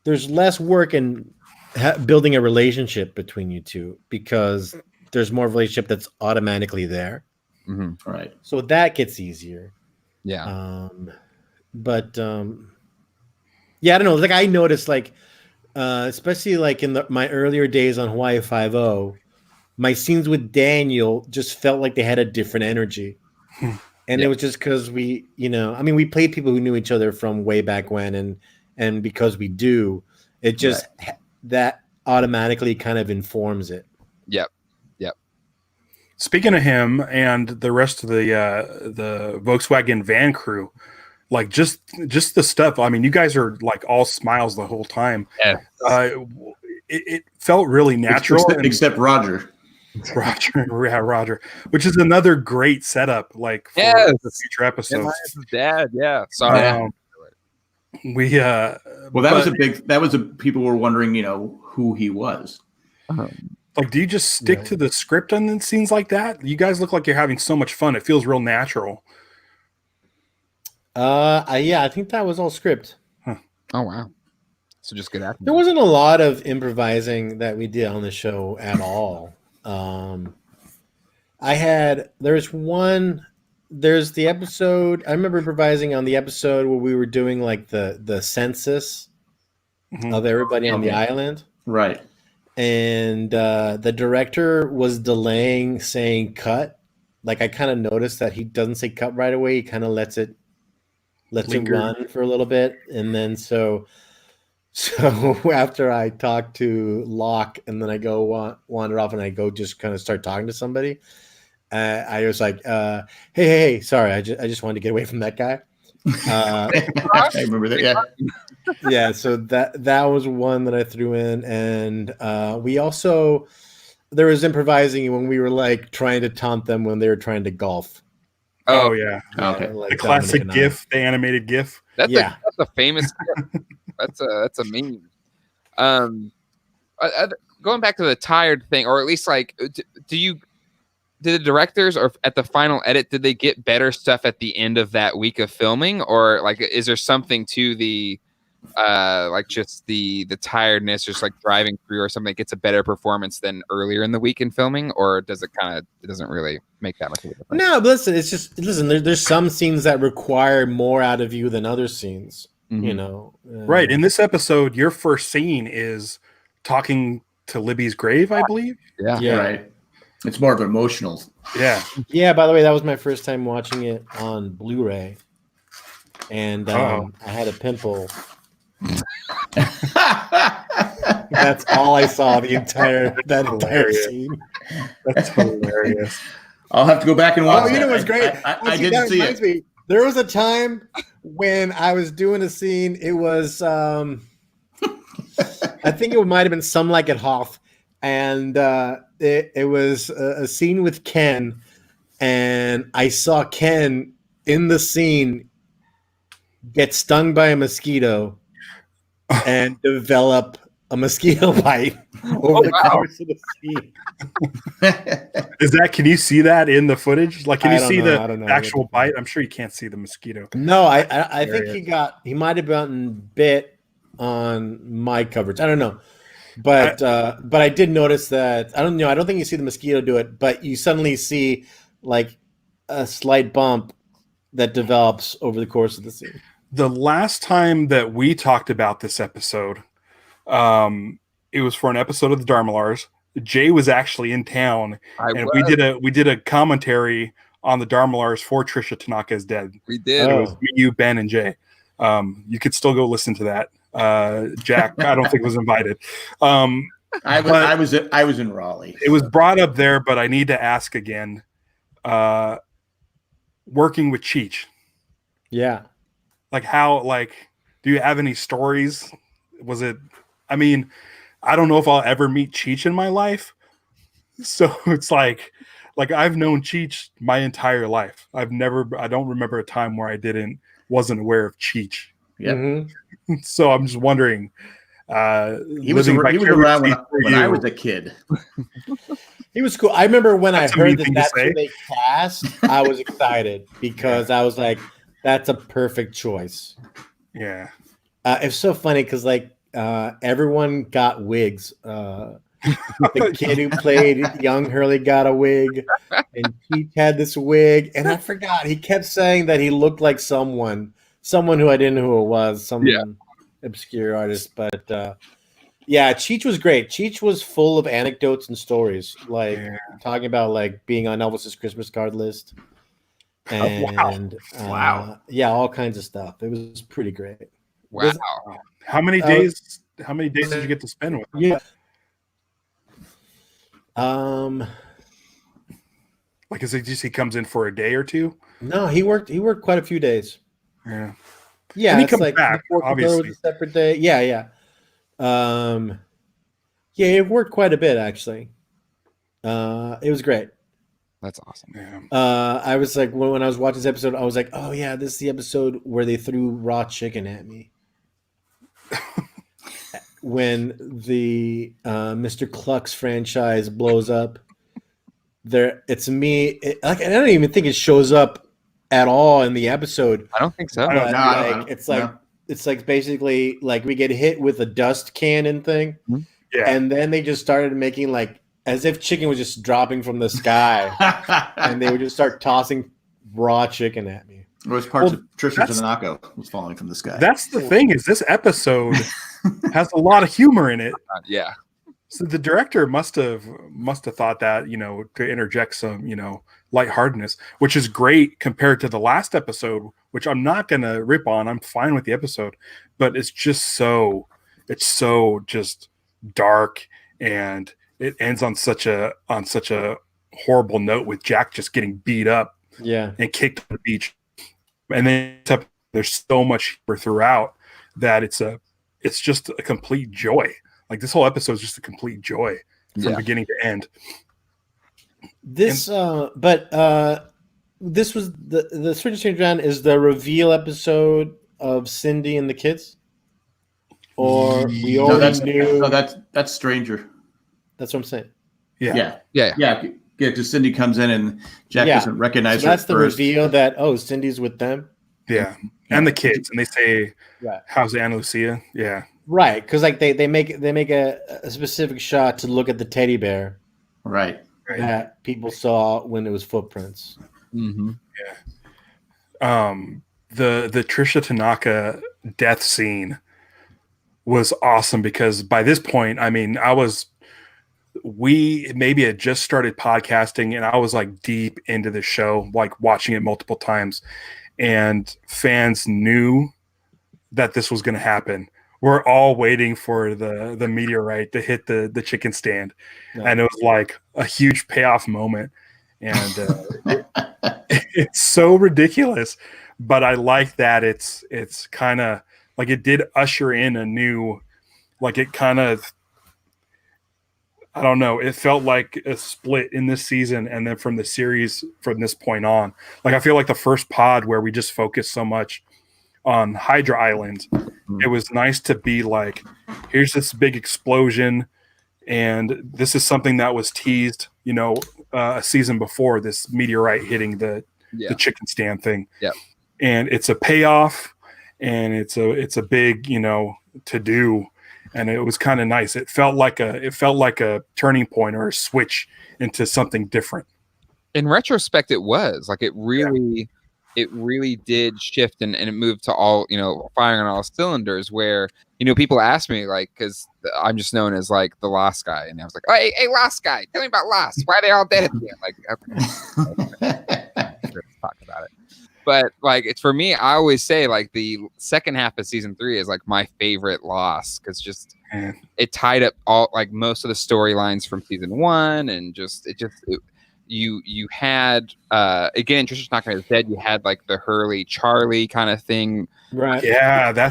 less work in building a relationship between you two because there's more relationship that's automatically there. Mm-hmm. Right. So that gets easier. Yeah. But yeah, I don't know. Like I noticed, like especially like in my earlier days on Hawaii Five-0, my scenes with Daniel just felt like they had a different energy, and it was just because we played people who knew each other from way back when, and because we do, it just that automatically kind of informs it. Yep. Speaking of him and the rest of the Volkswagen van crew, like just the stuff. I mean, you guys are like all smiles the whole time. Yeah. It felt really natural, except Roger. Roger, which is another great setup, like for the future episodes. Dad, yeah. Sorry. That was people were wondering, who he was. Like, do you just stick to the script on scenes like that? You guys look like you're having so much fun. It feels real natural. I think that was all script. Huh. Oh wow. So just good acting. There wasn't a lot of improvising that we did on the show at all. There's the episode. I remember improvising on the episode where we were doing like the census of everybody on the island. Right. And the director was delaying saying cut. Like I kind of noticed that he doesn't say cut right away. He kind of lets it run for a little bit. And then so after I talk to Locke and then I go wander off and I go just kind of start talking to somebody, I was like, hey, sorry, I just wanted to get away from that guy. I remember that. Yeah. Yeah. So that was one that I threw in. And there was improvising when we were like trying to taunt them when they were trying to golf. Oh yeah. Okay. Like The classic GIF, the animated GIF. That's a famous GIF. That's a meme. Going back to the tired thing, or at least like, do you did the directors or at the final edit, did they get better stuff at the end of that week of filming, or like is there something to the like just the tiredness, just like driving through or something that gets a better performance than earlier in the week in filming, or does it doesn't really make that much of a difference? No, but listen. There's some scenes that require more out of you than other scenes. Mm-hmm. You know, Right. In this episode, your first scene is talking to Libby's grave, I believe. Yeah. Right. It's more of emotional. Yeah. Yeah. By the way, that was my first time watching it on Blu-ray, and I had a pimple. That's all I saw the entire scene. That's hilarious. I'll have to go back and watch. You know what's great? I didn't see it. Me, there was a time when I was doing a scene. It was, I think it might have been Some Like It Hoff, and it was a scene with Ken, and I saw Ken in the scene get stung by a mosquito and develop a mosquito bite over the course of the scene. Can you see that in the footage? Like, can you see the I don't know. actual bite? I'm sure you can't see the mosquito. No, I think he might have gotten bit on my coverage. I don't know. But I did notice that I don't think you see the mosquito do it, but you suddenly see like a slight bump that develops over the course of the scene. The last time that we talked about this episode, it was for an episode of the Dharmalars. Jay was actually in town, we did a commentary on the Dharmalars for Trisha Tanaka is Dead. We did. It was me, you, Ben, and Jay. You could still go listen to that. Jack, I don't think was invited. I was in Raleigh. It was brought up there, but I need to ask again. Working with Cheech. Yeah. Do you have any stories? I don't know if I'll ever meet Cheech in my life. So it's like I've known Cheech my entire life. I don't remember a time where I wasn't aware of Cheech. Yeah. Mm-hmm. So I'm just wondering, he was around when I was a kid. He was cool. I remember when I heard that's who they cast, I was excited because I was like, that's a perfect choice. Yeah. It's so funny because everyone got wigs. The kid who played young Hurley got a wig, and Pete had this wig, and I forgot. He kept saying that he looked like someone who I didn't know who it was, obscure artist. But Cheech was great. Cheech was full of anecdotes and stories, talking about being on Elvis's Christmas card list. And wow. All kinds of stuff. It was pretty great. Wow. How many days did you get to spend with him? Yeah. Is it just he comes in for a day or two? No, he worked quite a few days. Yeah. Yeah. And he comes back, obviously. Was a separate day. Yeah. He worked quite a bit actually. It was great. That's awesome. Yeah. I was like, when I was watching this episode, I was like, oh yeah, this is the episode where they threw raw chicken at me. When the Mr. Clucks franchise blows up, it's me. I don't even think it shows up at all in the episode. I don't think so. It's like basically we get hit with a dust cannon thing, yeah, and then they just started making as if chicken was just dropping from the sky, and they would just start tossing raw chicken at me. It was parts of Trisha Tanaka was falling from the sky. That's the thing, is this episode has a lot of humor in it. Yeah. So the director must have thought that, to interject some, lightheartedness, which is great compared to the last episode, which I'm not going to rip on. I'm fine with the episode, but it's so just dark, and it ends on such a horrible note with Jack just getting beat up and kicked on the beach. And then there's so much humor throughout that it's just a complete joy. This whole episode is just a complete joy from beginning to end. This was the Stranger Things is the reveal episode of Cindy and the kids, or that's Stranger. That's what I'm saying. Yeah. Yeah, because Cindy comes in and Jack doesn't recognize her. That's the reveal that Cindy's with them. Yeah, and the kids, and they say, Right. "How's Aunt Lucia?" Yeah, right. Because like they make a specific shot to look at the teddy bear, right? That people saw when it was footprints. Mm-hmm. Yeah. The Trisha Tanaka death scene was awesome because by this point, I mean, we maybe had just started podcasting and I was like deep into the show, like watching it multiple times, and fans knew that this was going to happen. We're all waiting for the meteorite to hit the chicken stand. No. And it was like a huge payoff moment. And it's so ridiculous, but I like that it's kind of like it did usher in a new, like it kind of, I don't know, it felt like a split in this season and then from the series from this point on. Like I feel like the first pod where we just focused so much on Hydra Island, it was nice to be like, here's this big explosion and this is something that was teased, a season before, this meteorite hitting the chicken stand thing. Yeah. And it's a payoff and it's a big, to do. And it was kind of nice. It felt like a turning point or a switch into something different. In retrospect, it was like it really did shift and it moved to all, firing on all cylinders where, people ask me like, cause I'm just known as like the Lost guy. And I was like, oh, hey, Lost guy, tell me about Lost. Why are they all dead at the end? Like, okay. Let's talk about it. But like, it's for me, I always say like the second half of season 3 is like my favorite Lost. Cause just, it tied up all, like most of the storylines from season 1 and you had again, Trisha Tanaka is dead. You had like the Hurley Charlie kind of thing, right? Yeah, that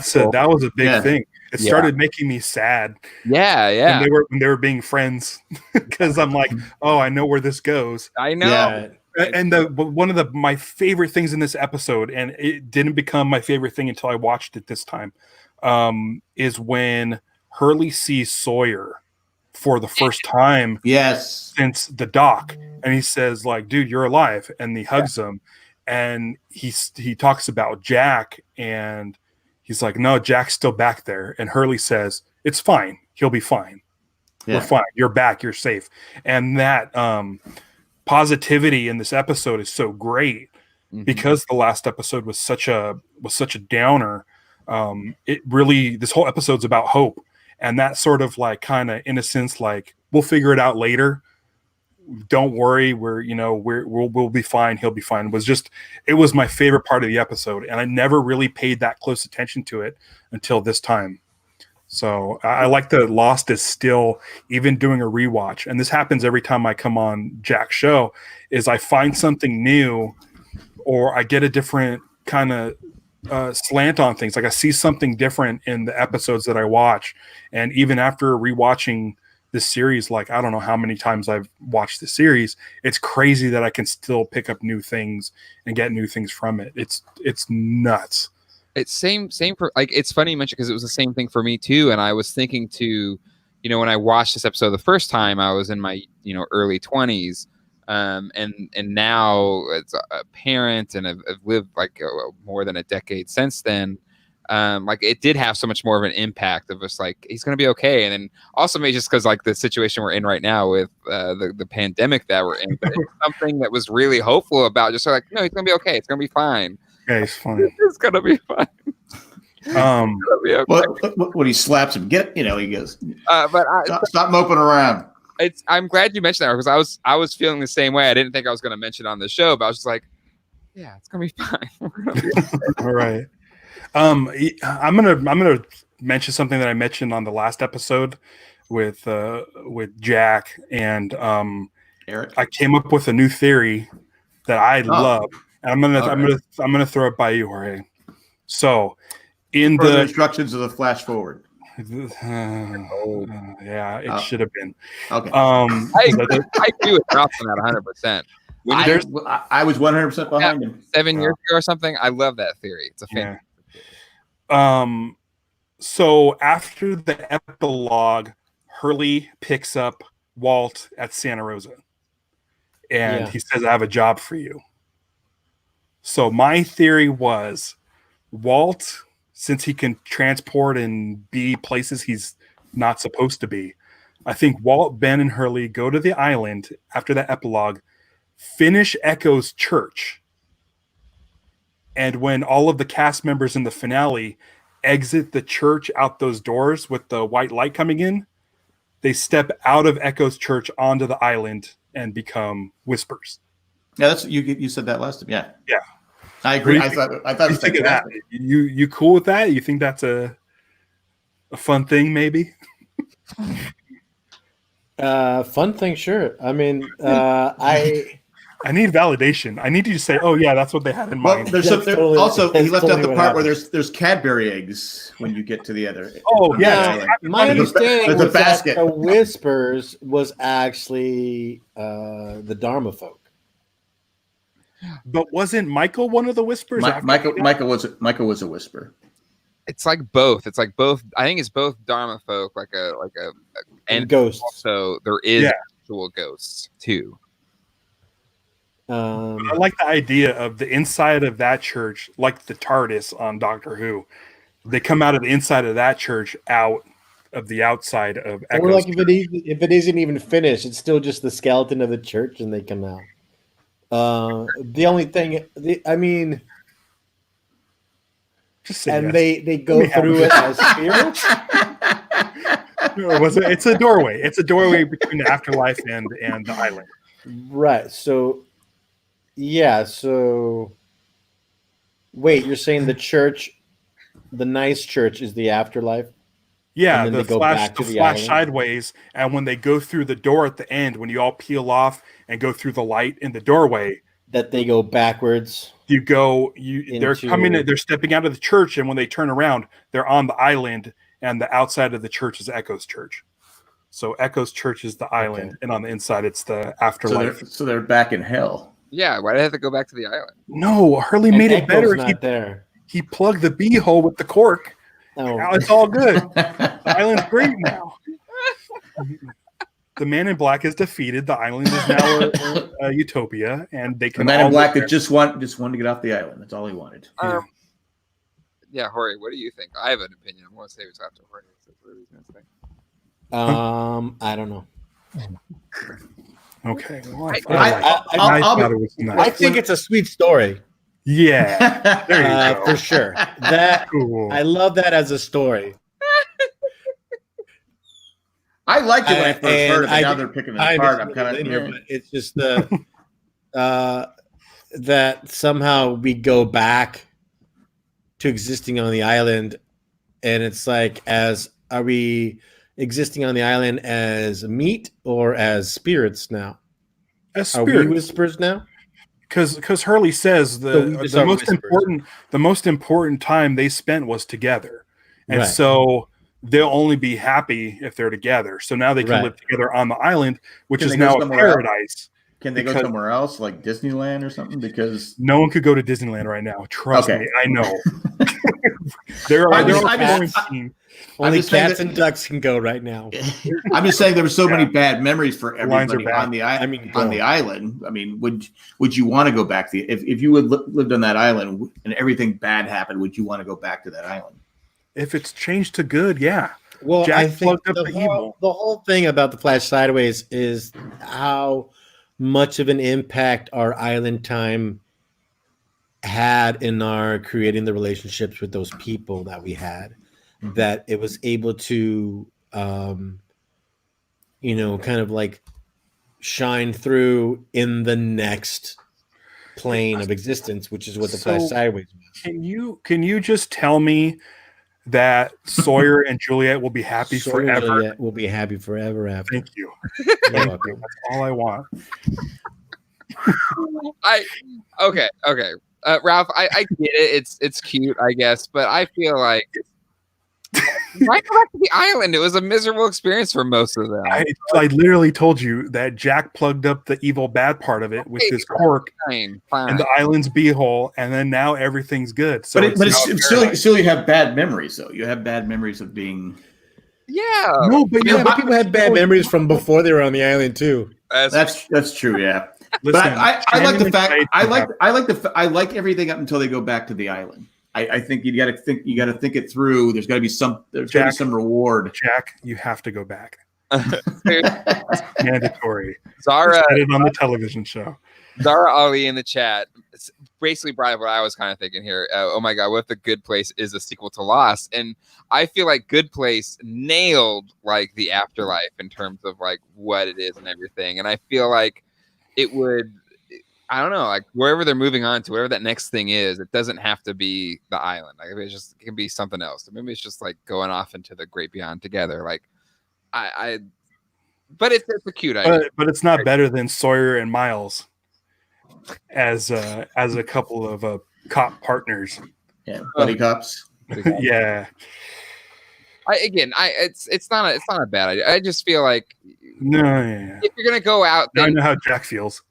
was a big thing. It started making me sad. Yeah. When they were being friends, because I'm like, oh, I know where this goes. I know. Yeah. And one of my favorite things in this episode, and it didn't become my favorite thing until I watched it this time, is when Hurley sees Sawyer for the first time since the doc, and he says like, dude, you're alive, and he hugs him, and he talks about Jack, and he's like, no, Jack's still back there, and Hurley says, it's fine, he'll be fine, we're fine, you're back, you're safe. And that positivity in this episode is so great because the last episode was such a downer. It really, this whole episode's about hope. And that sort of like kind of innocence, like we'll figure it out later. Don't worry, we'll be fine. He'll be fine. It was my favorite part of the episode, and I never really paid that close attention to it until this time. So I like that Lost is still even doing a rewatch, and this happens every time I come on Jack's show. Is I find something new, or I get a different kind of slant on things. Like I see something different in the episodes that I watch, and even after rewatching this series, like I don't know how many times I've watched the series, it's crazy that I can still pick up new things and get new things from it. It's nuts. It's same for, like, it's funny you mentioned because it was the same thing for me too. And I was thinking too, when I watched this episode the first time, I was in my early 20s. And now as a parent, and I've lived like more than a decade since then. Like it did have so much more of an impact of just like, he's going to be okay. And then also maybe just because like the situation we're in right now with the pandemic that we're in, but it's something that was really hopeful about, just like, no, he's going to be okay. It's going to be fine. Yeah, he's fine. It's going to be fine. Be okay. Well, when he slaps him, he goes, stop moping around. I'm glad you mentioned that because I was feeling the same way. I didn't think I was going to mention it on the show, but I was just like, yeah, it's going to be fine. All right. I'm gonna mention something that I mentioned on the last episode with Jack, and Eric. I came up with a new theory that I love. And I'm gonna throw it by you, Jorge. So in the instructions of the flash forward. Yeah, it should have been. Okay. I agree with Ralph on that 100%. I was 100% behind him. 7 years ago or something. I love that theory. It's a fan. So after the epilogue, Hurley picks up Walt at Santa Rosa, and he says, "I have a job for you." So my theory was Walt, since he can transport and be places he's not supposed to be, I think Walt, Ben, and Hurley go to the island after that epilogue, finish Echo's church, and when all of the cast members in the finale exit the church out those doors with the white light coming in, they step out of Echo's church onto the island and become Whispers. Yeah, that's you said that last time. Yeah. Yeah. I agree. I thought it was fantastic. You cool with that? You think that's a fun thing, maybe? Fun thing, sure. I mean, I need validation. I need you to say, "Oh yeah, that's what they had in mind." There's totally, also he left out totally the part where happens. there's Cadbury eggs when you get to the other. Oh yeah, my understanding there's a was that basket. the Whispers was actually the Dharma folk. But wasn't Michael one of the Whispers? Michael was a whisper. It's like both. It's like both. I think it's both Dharma folk, And ghosts. Also, there is actual ghosts too. I like the idea of the inside of that church, like the TARDIS on Doctor Who. They come out of the inside of that church out of the outside of Echo's Or like church. if it isn't even finished, it's still just the skeleton of the church, and they come out. The only thing, Just say and yes. they go through it as spirits. It's a doorway. It's a doorway between the afterlife and the island. Right. So, yeah. So, wait, you're saying the church, the nice church, is the afterlife? Yeah, And then the they go flash, back to the the flash island? sideways, and when they go through the door at the end, when you all peel off and go through the light in the doorway, That they go backwards. they're stepping out of the church, and when they turn around, they're on the island, and the outside of the church is Echo's church. So Echo's church is the island, and on the inside it's the afterlife. So they're back in hell. Yeah, why did they have to go back to the island? No, Hurley made it better. Not there. He plugged the bee hole with the cork. Oh. Now it's all good. The island's great now. The Man in Black is defeated. The island is now a utopia, and they can. The Man in all Black live that just wanted to get off the island. That's all he wanted. Yeah, Jorge, what do you think? I have an opinion. I'm going to say it's after Jorge. What he's going to say. I don't know. Okay. Well, I think it's a sweet story. Yeah, there you go. For sure. That Cool. I love that as a story. I liked it when I first heard it, but I- now they're picking it I apart. I'm understand kind it later, of. but it's just that somehow we go back to existing on the island, and it's like, are we existing on the island as meat or as spirits now? As Are we spirits, whispers now? because Hurley says we just are whispers. the most important time they spent was together, and Right. so they'll only be happy if they're together. So now they can Right. live together on the island, which Can is they go now a somewhere else? paradise. Can they go Because- somewhere else, like Disneyland or something? Because No one could go to Disneyland right now. Trust Okay. me, I know. there are I'm there just- are I'm just- quarantine- Only just saying cats that- and ducks can go right now. I'm just saying there were so many bad memories for lines are everybody bad. on the go. on the island. I mean, would you want to go back? If you would lived on that island and everything bad happened, would you want to go back to that island? if it's changed to good, yeah. Well, Jack I think plugged up the evil. the whole thing about the Flash Sideways is how much of an impact our island time had in our creating the relationships with those people that we had, that it was able to, kind of like shine through in the next plane of existence, which is what the Flash So- Sideways was. Can you just tell me that Sawyer and Juliet will be happy Sawyer and forever? Juliet will be happy forever after. Thank you. You're Thank welcome. you. That's all I want. Okay. Ralph, I get it. It's cute, I guess, but I feel like why go back to the island? It was a miserable experience for most of them. I literally told you that Jack plugged up the evil bad part of it with his cork Fine. and the island's beehole, and then now everything's good. So But now it's still you have bad memories though. You have bad memories of being. Yeah. no, but Yeah, but people had bad memories from before they were on the island too. That's true. Yeah. But I like the fact I like everything up until they go back to the island. I think you got to think it through. There's got to be some reward. Jack, you have to go back. Mandatory. Zara said it on the television show. Zara Ali in the chat basically brought up what I was kind of thinking here. Oh my God, what if The Good Place is a sequel to Lost? And I feel like Good Place nailed like the afterlife in terms of like what it is and everything. And I feel like it would, I don't know, like wherever they're moving on to, whatever that next thing is, it doesn't have to be the island. Like it can be something else. Maybe it's just like going off into the great beyond together. Like but it's a cute idea. But it's not better than Sawyer and Miles as a couple of cop partners. Yeah, buddy cops. Yeah. It's not a bad idea. I just feel like if you're gonna go out, then I know how Jack feels.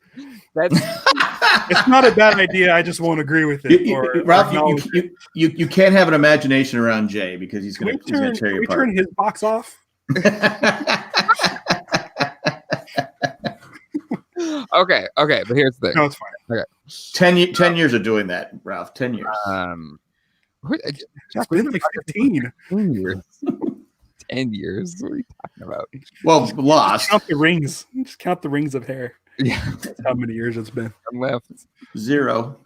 That's it's not a bad idea. I just won't agree with it. Ralph, you can't have an imagination around Jay because he's going to tear you apart. Turn his box off. Okay, but here's the thing. No, it's fine. Okay, 10 years of doing that, Ralph. 10 years. It's been like 15. 10 years. 10 years. What are you talking about? Well, Lost. Just count the rings. Just count the rings of hair. Yeah, that's how many years it's been. I'm left 0.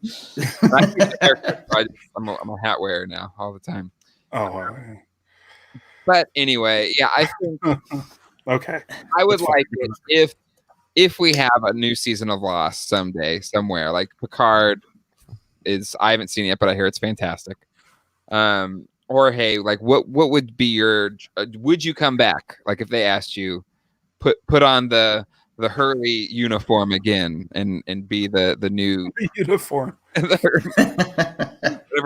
I'm a hat wearer now all the time. Oh, but anyway, yeah, I think. Okay, I would like it if we have a new season of Lost someday, somewhere. Like Picard I haven't seen it yet, but I hear it's fantastic. Or hey, like what would be would you come back? Like if they asked you, put on the Hurley uniform again and be the new uniform. Whatever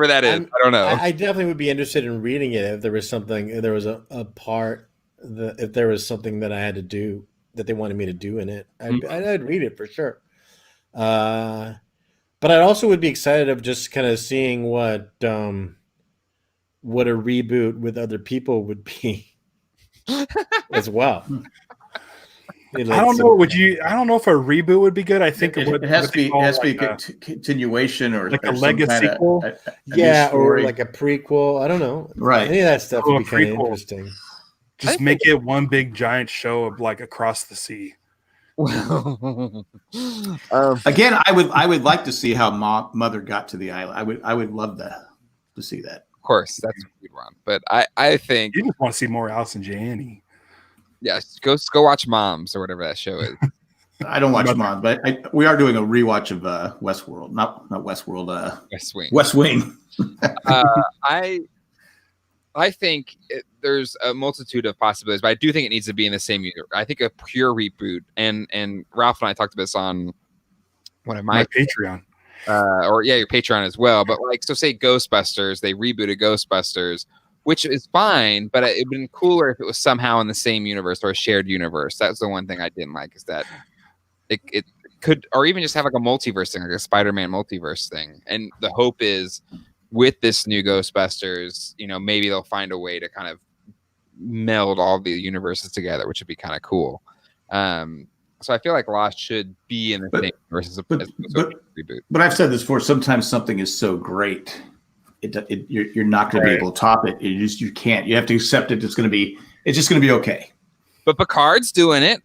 that is. I don't know. I definitely would be interested in reading it if there was something, if there was a part, if there was something that I had to do that they wanted me to do in it. I'd read it for sure. But I also would be excited of just kind of seeing what a reboot with other people would be as well. I don't know. I don't know if a reboot would be good. I think it has to be a continuation or like a legacy sequel. Or like a prequel. I don't know. Right. Any of that stuff would be kind of interesting. Just make it one big giant show of like across the sea. Again, I would like to see how Mother got to the island. I would love to see that. Of course, that's what we'd want. But I think you just want to see more Allison Janney. Yeah, go watch Moms or whatever that show is. I don't watch Moms, but we are doing a rewatch of Westworld, not Westworld. West Wing. I think there's a multitude of possibilities, but I do think it needs to be in the same universe. I think a pure reboot, and Ralph and I talked about this on one of my Patreon, your Patreon as well. But like, so say Ghostbusters, they rebooted Ghostbusters, which is fine, but it would have been cooler if it was somehow in the same universe or a shared universe. That's the one thing I didn't like, is that it could, or even just have like a multiverse thing, like a Spider-Man multiverse thing. And the hope is with this new Ghostbusters, maybe they'll find a way to kind of meld all the universes together, which would be kind of cool. So I feel like Lost should be in the same universe as a reboot. But I've said this before, sometimes something is so great, you're not going to be able to top it. You can't. You have to accept it. It's just going to be okay. But Picard's doing it.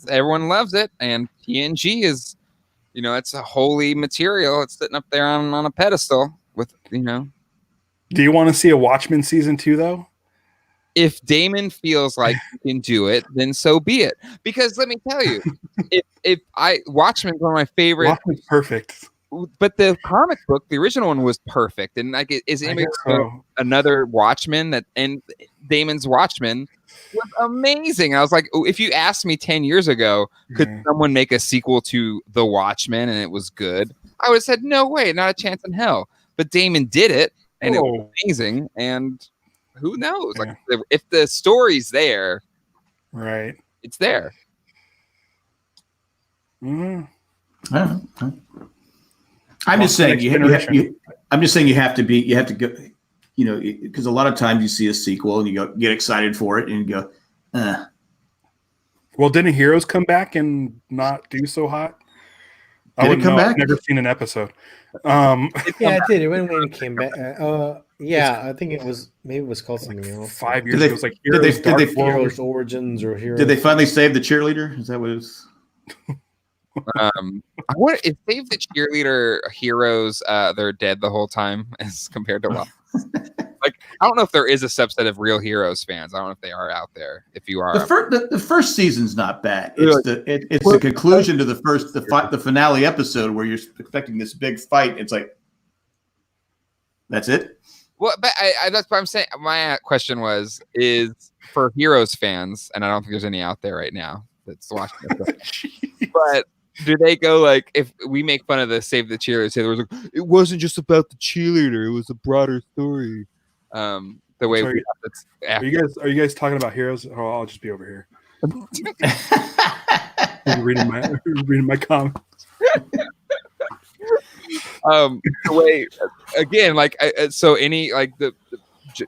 Everyone loves it, and TNG is, it's a holy material. It's sitting up there on a pedestal with, Do you want to see a Watchmen season 2 though? If Damon feels like he can do it, then so be it. Because let me tell you, Watchmen's one of my favorite. Watchmen's perfect. But the comic book, the original one, was perfect. And like, is anybody another Watchmen and Damon's Watchmen was amazing. I was like, if you asked me 10 years ago, could someone make a sequel to The Watchmen and it was good? I would have said, no way, not a chance in hell. But Damon did it, and it was amazing. And who knows? Like, if the story's there, right, it's there. I'm just saying you have to go, because a lot of times you see a sequel and you get excited for it and you go, Well, didn't Heroes come back and not do so hot? I wouldn't come know. back? I've never seen an episode. Yeah, it did. It went when it came back. Yeah, I think it was called something else. 5 years ago. It was like Heroes, Heroes Origins or Heroes. Did they finally save the cheerleader? Is that what it was? I wonder if Save the Cheerleader heroes they're dead the whole time as compared to Lost. Like, I don't know if there is a subset of real Heroes fans. I don't know if they are out there. If you are, the first season's not bad. It's the conclusion to the finale episode where you're expecting this big fight. It's like, that's it. Well, but that's what I'm saying. My question is for Heroes fans, and I don't think there's any out there right now that's watching this. But do they go like, if we make fun of the Save the Cheerleader, say there was like, it wasn't just about the cheerleader, it was a broader story. The way Sorry, are you guys talking about Heroes? Oh, I'll just be over here. reading my comments. The way again, like so any like the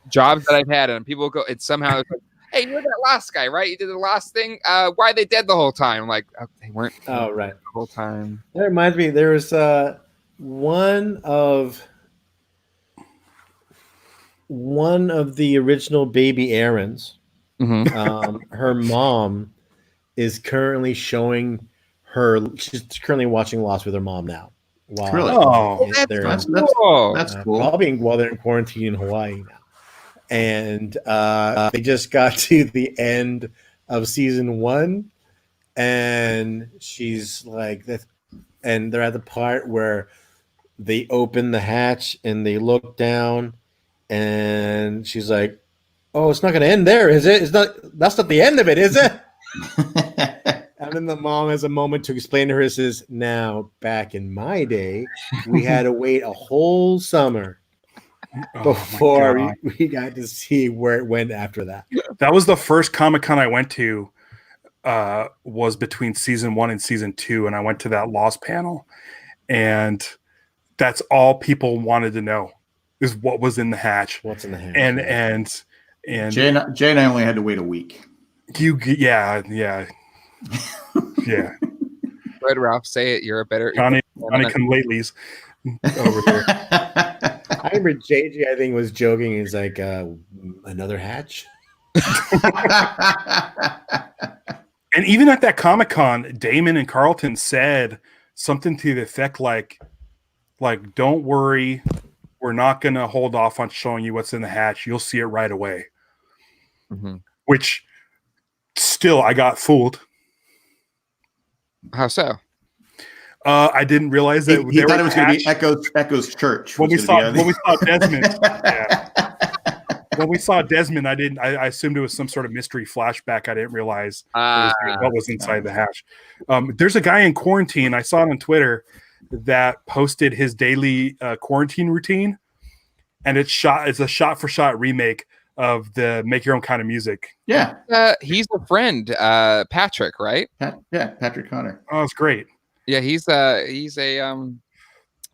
jobs that I've had, and people go, it's somehow it's like, hey, you're that last guy, right? You did the last thing. Why are they dead the whole time? I'm like, oh, they weren't. Oh, right. The whole time. That reminds me. There was one of the original Baby Aarons. Mm-hmm. Her mom is currently showing her. She's currently watching Lost with her mom now. Wow. Really? Oh, That's cool. Probably while they're in quarantine in Hawaii now. And they just got to the end of season 1, and she's like, and they're at the part where they open the hatch and they look down, and she's like, "Oh, it's not going to end there, is it? That's not the end of it, is it?" And then the mom has a moment to explain to her, says, "Now, back in my day, we had to wait a whole summer before we got to see where it went after that." That was the first Comic-Con I went to, was between season 1 and season 2, and I went to that Lost panel, and that's all people wanted to know is what was in the hatch. What's in the hatch? And Jay and I only had to wait a week. Yeah. Go ahead, Ralph. Say it. You're a better Johnny come latelys over there. I remember JJ, I think, was joking. He's like, another hatch? And even at that Comic-Con, Damon and Carlton said something to the effect like, don't worry, we're not going to hold off on showing you what's in the hatch. You'll see it right away. Mm-hmm. Which, still, I got fooled. How so? I didn't realize that he thought it was going to be Echo's church. When we saw Desmond, when we saw Desmond, I assumed it was some sort of mystery flashback. I didn't realize what was inside the hatch. There's a guy in quarantine. I saw it on Twitter that posted his daily quarantine routine, and it's a shot-for-shot remake of the Make Your Own Kind of Music. Yeah, he's a friend, Patrick, right? Patrick Connor. Oh, it's great. Yeah, he's a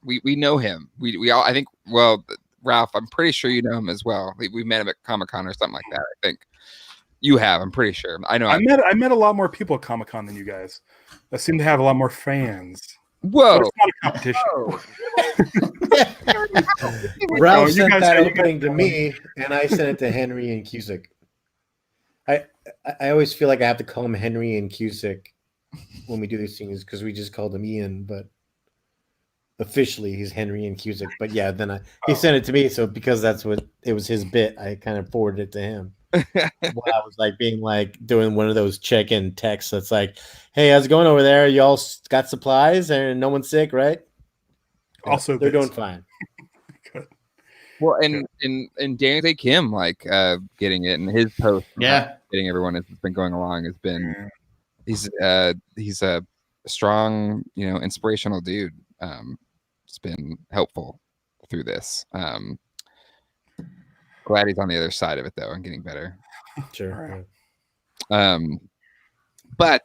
we know him. We all, I think. Well, Ralph, I'm pretty sure you know him as well. We met him at Comic-Con or something like that. I think you have. I'm pretty sure. I know. I met a lot more people at Comic-Con than you guys. I seem to have a lot more fans. Whoa! But it's not a competition. Ralph sent that opening to me, and I sent it to Henry and Cusick. I always feel like I have to call him Henry and Cusick when we do these things because we just called him Ian, but officially he's Henry and Cusick. But yeah, then he sent it to me, so because that's what it was his bit, I kind of forwarded it to him. While I was doing one of those check-in texts that's like, "Hey, how's it going over there? Y'all got supplies and no one's sick, right?" Also, they're doing fine. Good. Well, and Daniel Kim getting it, and his post, getting everyone has been going along has been. He's a strong, inspirational dude. It's been helpful through this. Glad he's on the other side of it though and getting better. Sure. But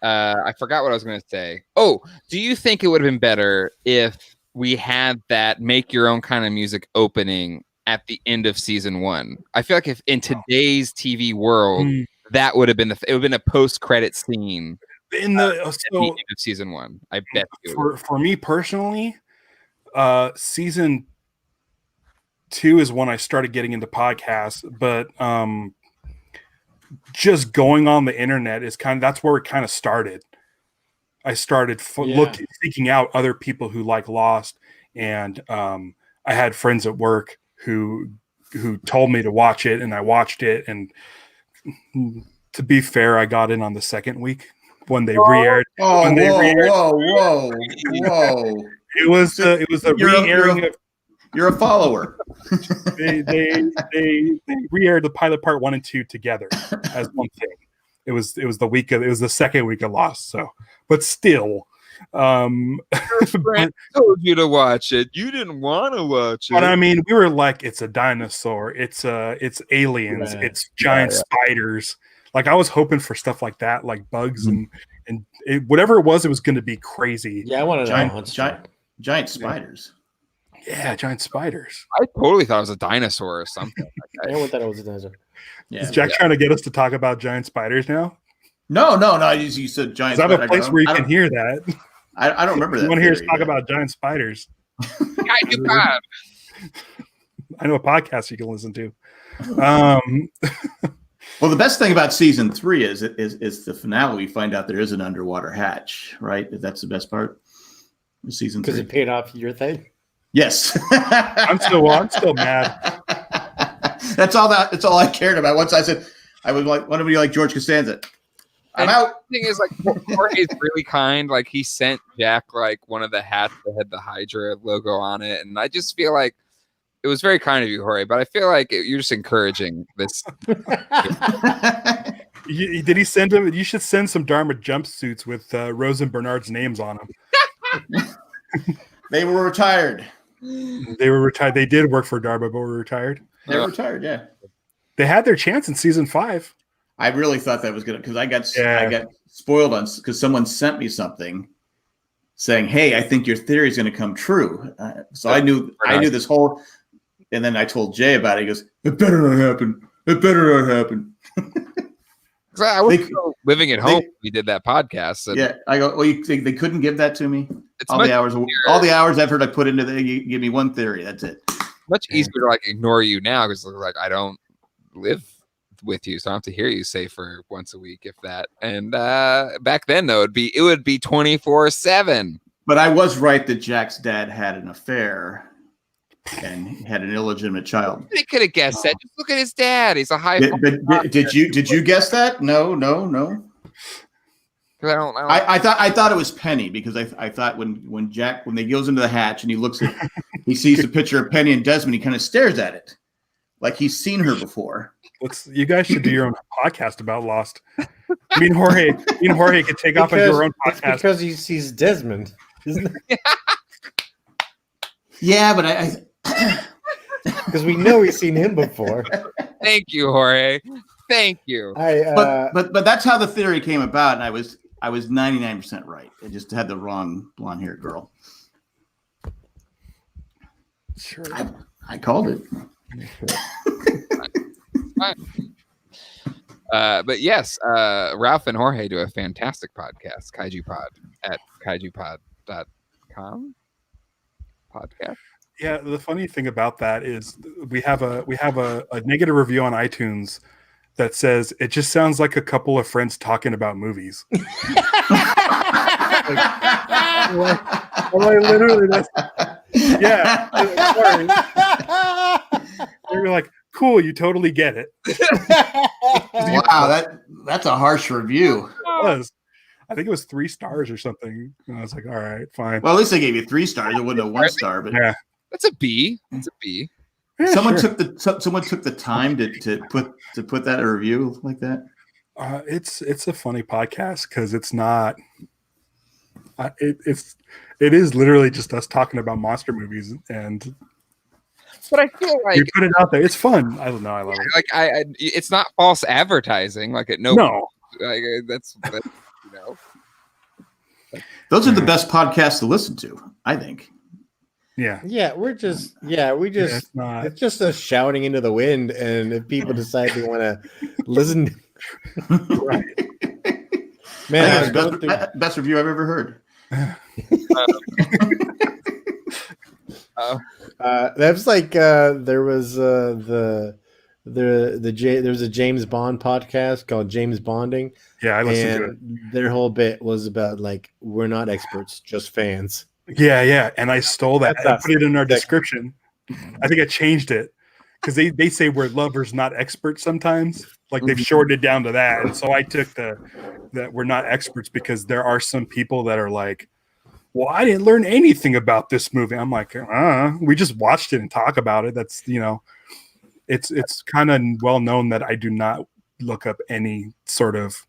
I forgot what I was going to say. Oh, do you think it would have been better if we had that Make Your Own Kind of Music opening at the end of season 1? I feel like if in today's TV world, that would have been it would have been a post-credit scene in the At the end of season 1. I bet you. For me personally, season 2 is when I started getting into podcasts, but just going on the internet is that's where it kind of started. I started seeking out other people who like Lost, and I had friends at work who told me to watch it, and I watched it. And to be fair, I got in on the second week when they re-aired. Whoa! It was a re-airing of. You're a follower. they re-aired the pilot part 1 and 2 together as one thing. It was the second week of Lost. So, but still, your friend told you to watch it. You didn't want to watch it. But I mean, we were like, it's a dinosaur. It's aliens. Right. It's giant spiders. Like I was hoping for stuff like that, like bugs and whatever it was going to be crazy. Yeah, I wanted giant spiders. Yeah, giant spiders. I totally thought it was a dinosaur or something. I thought it was a dinosaur. Yeah. Is Jack trying to get us to talk about giant spiders now? No. You said giant. Is that a place where you can hear that? I don't remember that. You want to hear us talk about giant spiders? I know a podcast you can listen to. Well, the best thing about season 3 is the finale. We find out there is an underwater hatch, right? That's the best part of season 3. Because it paid off your thing. Yes. I'm still mad. That's all I cared about. Once I said I would want to be like George Costanza. I'm out. The thing is, like, Jorge's really kind. Like, he sent Jack like one of the hats that had the Hydra logo on it, and I just feel like it was very kind of you, Jorge. But I feel like you're just encouraging this. Did he send him? You should send some Dharma jumpsuits with Rose and Bernard's names on them. They were retired. They were retired. They did work for Dharma, but were retired. They were retired. Yeah. They had their chance in season 5. I really thought that was good because I got spoiled on because someone sent me something saying, "Hey, I think your theory is going to come true." So I knew this whole, and then I told Jay about it. He goes, "It better not happen. It better not happen." I was living at home. We did that podcast. And yeah, I go. Well, you think they couldn't give that to me? All the hours effort I put into that. You give me one theory. That's it. Much easier to like ignore you now because like I don't live with you, so I don't have to hear you say for once a week, if that. And back then, though, it would be 24/7. But I was right that Jack's dad had an affair and had an illegitimate child. They could have guessed that. Just look at his dad. He's a high. Did you guess that? No. I thought it was Penny because I thought when they goes into the hatch and he sees a picture of Penny and Desmond, he kind of stares at it like he's seen her before. You guys should do your own podcast about Lost. Me and Jorge could take off and do our own podcast because he sees Desmond, isn't it? Yeah, but because we know we've seen him before. Thank you, Jorge. Thank you. But that's how the theory came about, and I was 99% right. I just had the wrong blonde-haired girl. Sure, I called it. But yes, Ralph and Jorge do a fantastic podcast, Kaiju Pod, at kaijupod.com. Podcast. Yeah, the funny thing about that is we have a negative review on iTunes that says it just sounds like a couple of friends talking about movies. Sorry. They were like, cool, you totally get it. Wow, that's a harsh review. It was. I think it was 3 stars or something. And I was like, all right, fine. Well, at least they gave you 3 stars. It wasn't a 1 star, but yeah, that's a B. It's a B. Yeah, someone took the time to put that in a review like that. It's a funny podcast because it's not. It is literally just us talking about monster movies, and but I feel like you put it out there. It's fun. I don't know. I love it. Like it's not false advertising. Like no. Like that's you know. Those are the best podcasts to listen to, I think. Yeah. It's just us shouting into the wind, and if people decide they want to listen, right. Man, I think it's the best review I've ever heard. That's like there was there was a James Bond podcast called James Bonding. Yeah, I listened to it. And their whole bit was about like, we're not experts, just fans. Yeah, and I stole that. That's I put it in our description. I think I changed it because they say we're lovers, not experts sometimes. Like they've shortened it down to that. And so I took that we're not experts because there are some people that are like, well, I didn't learn anything about this movie. I'm like, we just watched it and talk about it. That's, it's kind of well known that I do not look up any sort of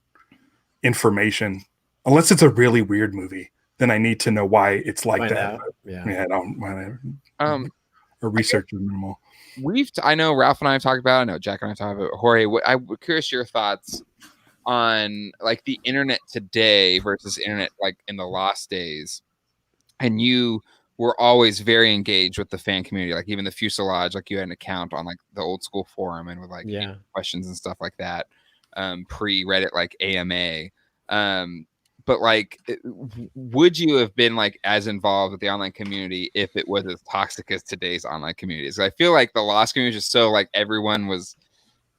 information unless it's a really weird movie. Then I need to know why it's like Find that. out. Yeah. I don't want to. Or research is minimal. I know Ralph and I have talked about it. I know Jack and I have talked about it. Jorge, I'm curious your thoughts on like the internet today versus internet like in the lost days. And you were always very engaged with the fan community, like even the Fuselage, like you had an account on like the old school forum and with like questions and stuff like that, pre-Reddit like AMA. But like, would you have been like as involved with the online community if it was as toxic as today's online communities? I feel like the Lost community is just so like everyone was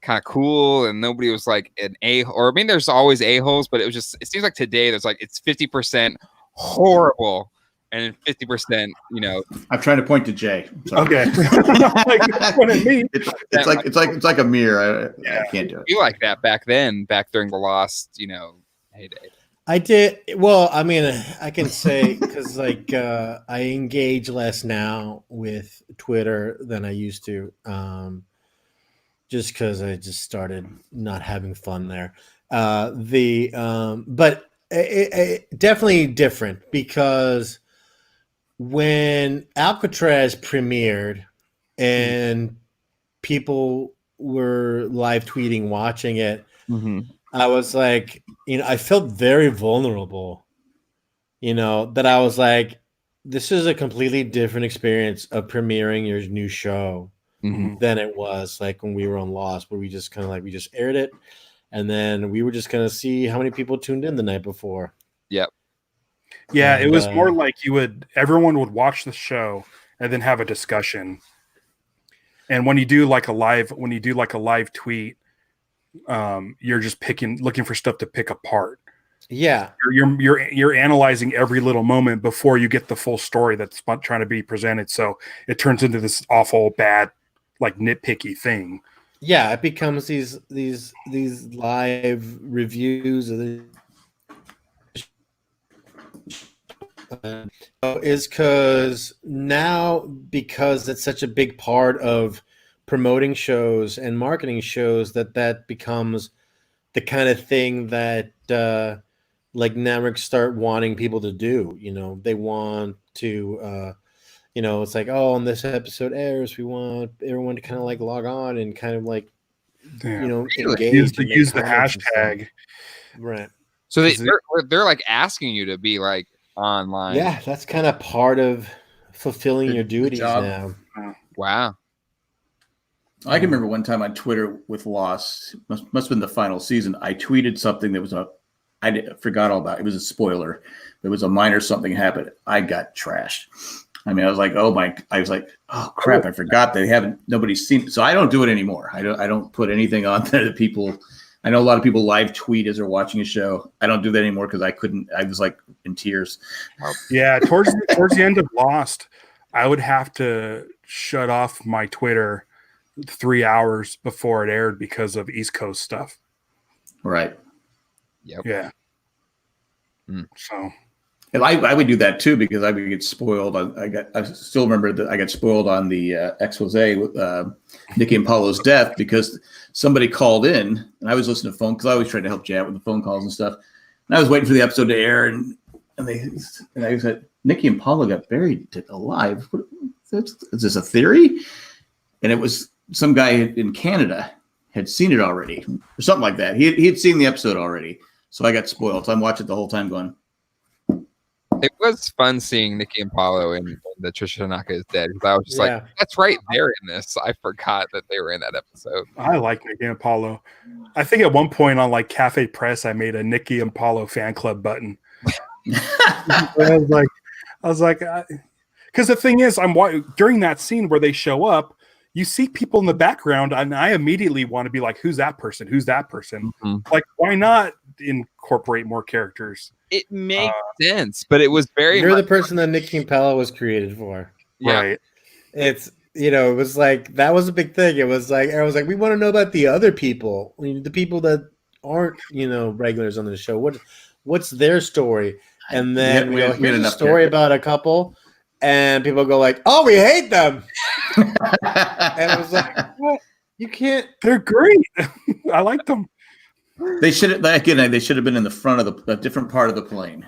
kind of cool and nobody was like an or I mean, there's always a-holes, but it seems like today there's like it's 50% horrible and 50%, I'm trying to point to Jay. Okay. It's like a mirror. I can't do it. You like that back during the Lost, heyday. I did. Well, I mean, I can say because like I engage less now with Twitter than I used to, just because I just started not having fun there. But it definitely different because when Alcatraz premiered and people were live tweeting, watching it. Mm-hmm. I was like, I felt very vulnerable, that I was like, this is a completely different experience of premiering your new show than it was like when we were on Lost, where we just kind of we just aired it. And then we were just going to see how many people tuned in the night before. Yep. Yeah. And, it was more like everyone would watch the show and then have a discussion. And when you do like a live tweet, you're just looking for stuff to pick apart. Yeah, you're analyzing every little moment before you get the full story that's trying to be presented. So it turns into this awful bad, like nitpicky thing. Yeah, it becomes these live reviews of the is because it's such a big part of promoting shows and marketing shows that becomes the kind of thing that like networks start wanting people to do. They want to it's like, oh, when this episode airs, we want everyone to kind of like log on and kind of like engage, use the hashtag, right? So they're like asking you to be like online. Yeah, that's kind of part of fulfilling your duties now. Wow. I can remember one time on Twitter with Lost, must have been the final season. I tweeted something that I forgot all about. It was a spoiler. There was a minor something happened. I got trashed. I mean, I was like, oh crap! I forgot nobody's seen it. So I don't do it anymore. I don't put anything on there that people. I know a lot of people live tweet as they're watching a show. I don't do that anymore because I was like in tears. Yeah, towards the end of Lost, I would have to shut off my Twitter 3 hours before it aired because of East Coast stuff. Right. Yep. Yeah. So. And I would do that too because I would get spoiled. I still remember that I got spoiled on the expose with Nicky and Paulo's death because somebody called in and I was listening to phone because I always tried to help Jay out with the phone calls and stuff. And I was waiting for the episode to air and I said, Nicky and Paulo got buried alive. Is this a theory? And it was some guy in Canada had seen it already or something like that. He had seen the episode already. So I got spoiled. So I'm watching the whole time going, It was fun seeing Nikki and Paulo in the Trisha Tanaka is Dead. Because I was just like, that's right, they're in this. I forgot that they were in that episode. I like Nikki and Paulo. I think at one point on like Cafe Press, I made a Nikki and Paulo fan club button. I was like, because the thing is, during that scene where they show up, you see people in the background, and I immediately want to be like, who's that person? Who's that person? Mm-hmm. Like, why not incorporate more characters? It makes sense, but it was very. You're the person that Nikki and Paulo was created for, right? It's it was like that was a big thing. It was like I was like, we want to know about the other people, the people that aren't regulars on the show. What's their story? And then we hear a story about a couple. And people go like, "Oh, we hate them," and I was like, well, "You can't." They're great. I like them. They should have been in the front of a different part of the plane.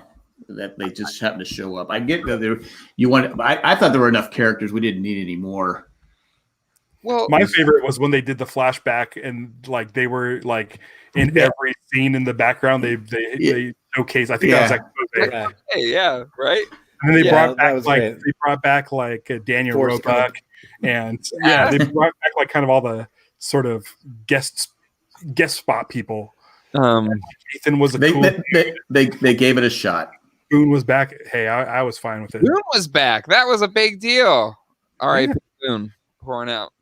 That they just happened to show up. I get that I thought there were enough characters. We didn't need any more. Well, my favorite was when they did the flashback and like they were like in every scene in the background. They showcase. I think that was like right. And then they brought back Daniel Roebuck, and they brought back like kind of all the sort of guest spot people. Ethan was they gave it a shot. Boone was back. Hey, I was fine with it. Boone was back. That was a big deal. All right, Boone pouring out.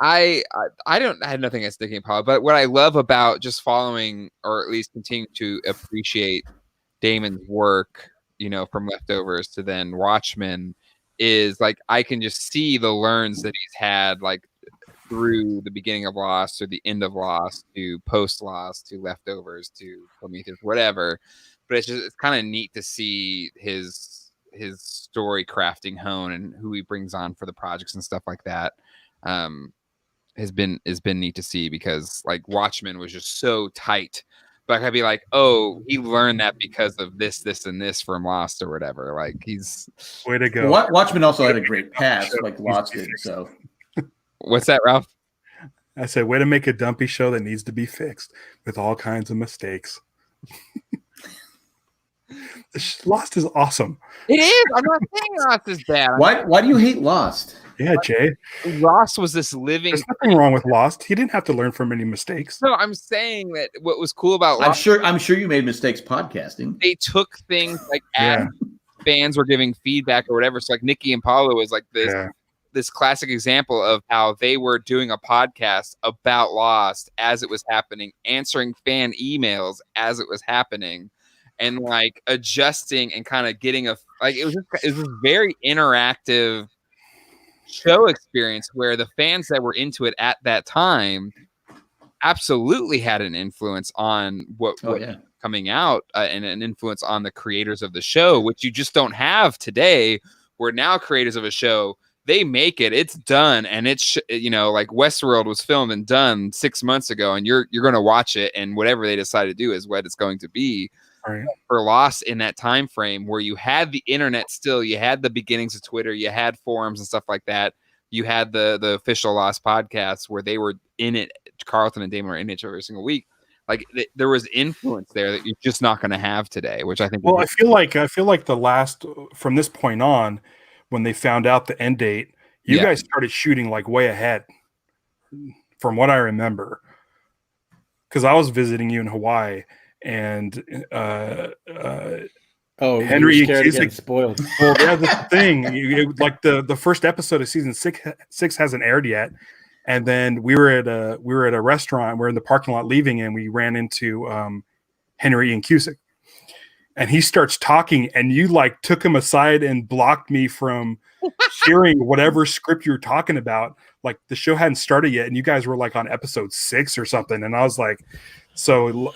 I had nothing against Nikki and Paulo, but what I love about just following or at least continuing to appreciate Damon's work, from Leftovers to then Watchmen, is like I can just see the learns that he's had like through the beginning of Lost or the end of Lost to post Lost to Leftovers to Prometheus, whatever. But it's kind of neat to see his story crafting hone and who he brings on for the projects and stuff like that. Has been neat to see because like Watchmen was just so tight. But I'd be like, oh, he learned that because of this, and this from Lost or whatever. Like he's way to go. Watchmen also had a great past, like Lost did. So, what's that, Ralph? I said, way to make a dumpy show that needs to be fixed with all kinds of mistakes. Lost is awesome. It is. I'm not saying Lost is bad. Why do you hate Lost? Yeah, Jay. Lost was this living. There's nothing wrong with Lost. He didn't have to learn from any mistakes. No, I'm saying that what was cool about Lost. I'm sure you made mistakes podcasting. They took things like as fans were giving feedback or whatever. So like Nikki and Paulo was like this classic example of how they were doing a podcast about Lost as it was happening, answering fan emails as it was happening, and like adjusting and kind of getting it was a very interactive show experience where the fans that were into it at that time absolutely had an influence on what coming out and an influence on the creators of the show, which you just don't have today, where now creators of a show, they make it's done, and it's like Westworld was filmed and done 6 months ago, and you're going to watch it, and whatever they decide to do is what it's going to be. Right. For Lost in that time frame where you had the internet still, you had the beginnings of Twitter, you had forums and stuff like that, you had the official Lost podcast where they were in it, Carlton and Damon were in it every single week. Like there was influence there that you're just not going to have today, which I think. Well, I feel like the last from this point on, when they found out the end date, you guys started shooting like way ahead, from what I remember, because I was visiting you in Hawaii. And Henry Kasich spoiled. Well, that's the thing. Like the first episode of season 6 hasn't aired yet, and then we were at a restaurant. We're in the parking lot leaving, and we ran into Henry and Cusick, and he starts talking, and you like took him aside and blocked me from hearing whatever script you were talking about. Like the show hadn't started yet, and you guys were like on episode 6 or something, and I was like. So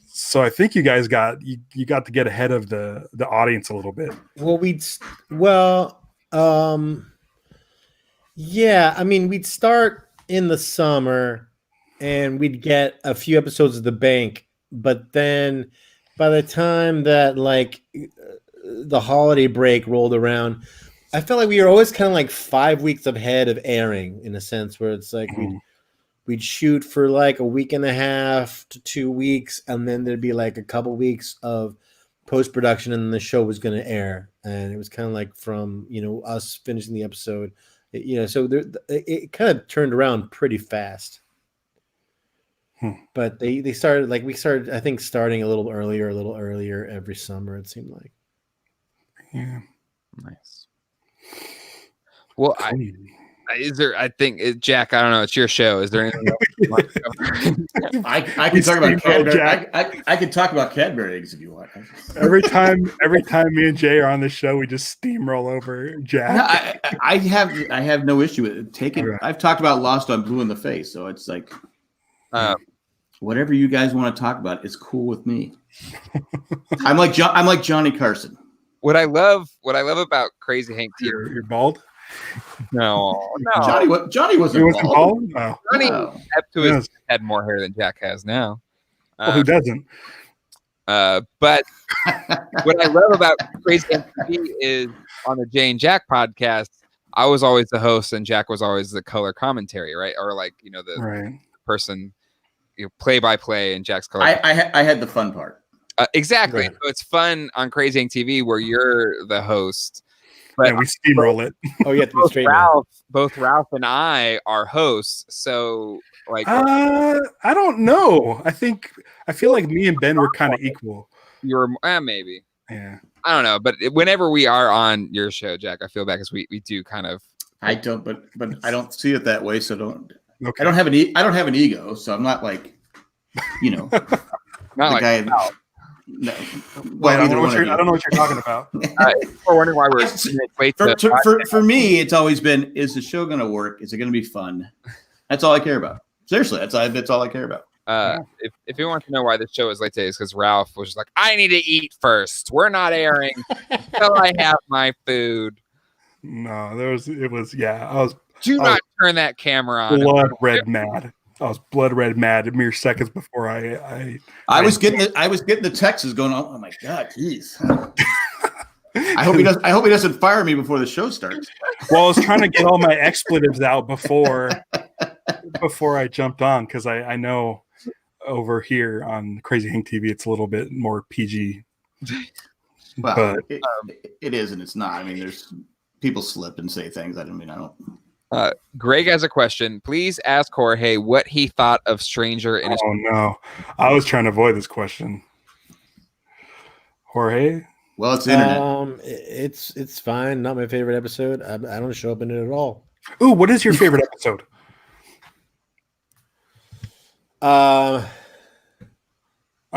so I think you guys got to get ahead of the audience a little bit. I mean, we'd start in the summer and we'd get a few episodes of The Bank, but then by the time that like the holiday break rolled around, I felt like we were always kind of like 5 weeks ahead of airing in a sense where it's like we'd shoot for like a week and a half to 2 weeks, and then there'd be like a couple weeks of post production, and the show was going to air. And it was kind of like from us finishing the episode, so it kind of turned around pretty fast. But they started we started, I think, starting a little earlier every summer, it seemed like. Yeah. Nice. Well, I think Jack, I don't know, it's your show. Is there anything else you want to cover? I can talk about Cadbury. I can talk about Cadbury Eggs if you want. Every time me and Jay are on the show, we just steamroll over Jack. No, I have no issue with it. Okay. I've talked about Lost on Blue in the Face, so it's like whatever you guys want to talk about is cool with me. I'm like Johnny Carson. What I love about Crazy Hank TV. You're bald? No. Johnny wasn't bald. No. Johnny up to his had more hair than Jack has now. Well, who doesn't? But what I love about Crazy Hank TV is on the Jay and Jack podcast, I was always the host and Jack was always the color commentary, right? Or the person, play by play, and Jack's color. I had the fun part. Exactly. Right. So it's fun on Crazy Hank TV where you're the host. But we steamroll it. Oh, you have to be straight. Both Ralph and I are hosts. So I don't know. I feel like me and Ben were kind of equal. You're maybe. Yeah. I don't know, but whenever we are on your show, Jack, I feel bad because we do kind of. I don't, but I don't see it that way. So don't. Okay. I don't have an ego, so I'm not like, not the like guy. No. Well, I don't know what you're talking about. We're wondering why we're late. For me, it's always been: is the show going to work? Is it going to be fun? That's all I care about. Seriously, that's all I care about. If you want to know why the show is late today, is because Ralph was just like, I need to eat first. We're not airing until I have my food. No, Do Oh. not turn that camera on. blood red mad. I was blood red mad mere seconds before I was getting the texts going on. Oh my god, jeez. I hope he doesn't fire me before the show starts. Well, I was trying to get all my expletives out before I jumped on, because I know over here on Crazy Hank TV it's a little bit more PG. Well, but it is and it's not. I mean, there's people slip and say things. I don't. Greg has a question. Please ask Jorge what he thought of Stranger in his. Oh no, I was trying to avoid this question. Jorge? Well, it's the internet. It's fine. Not my favorite episode. I don't show up in it at all. Ooh, what is your favorite episode? I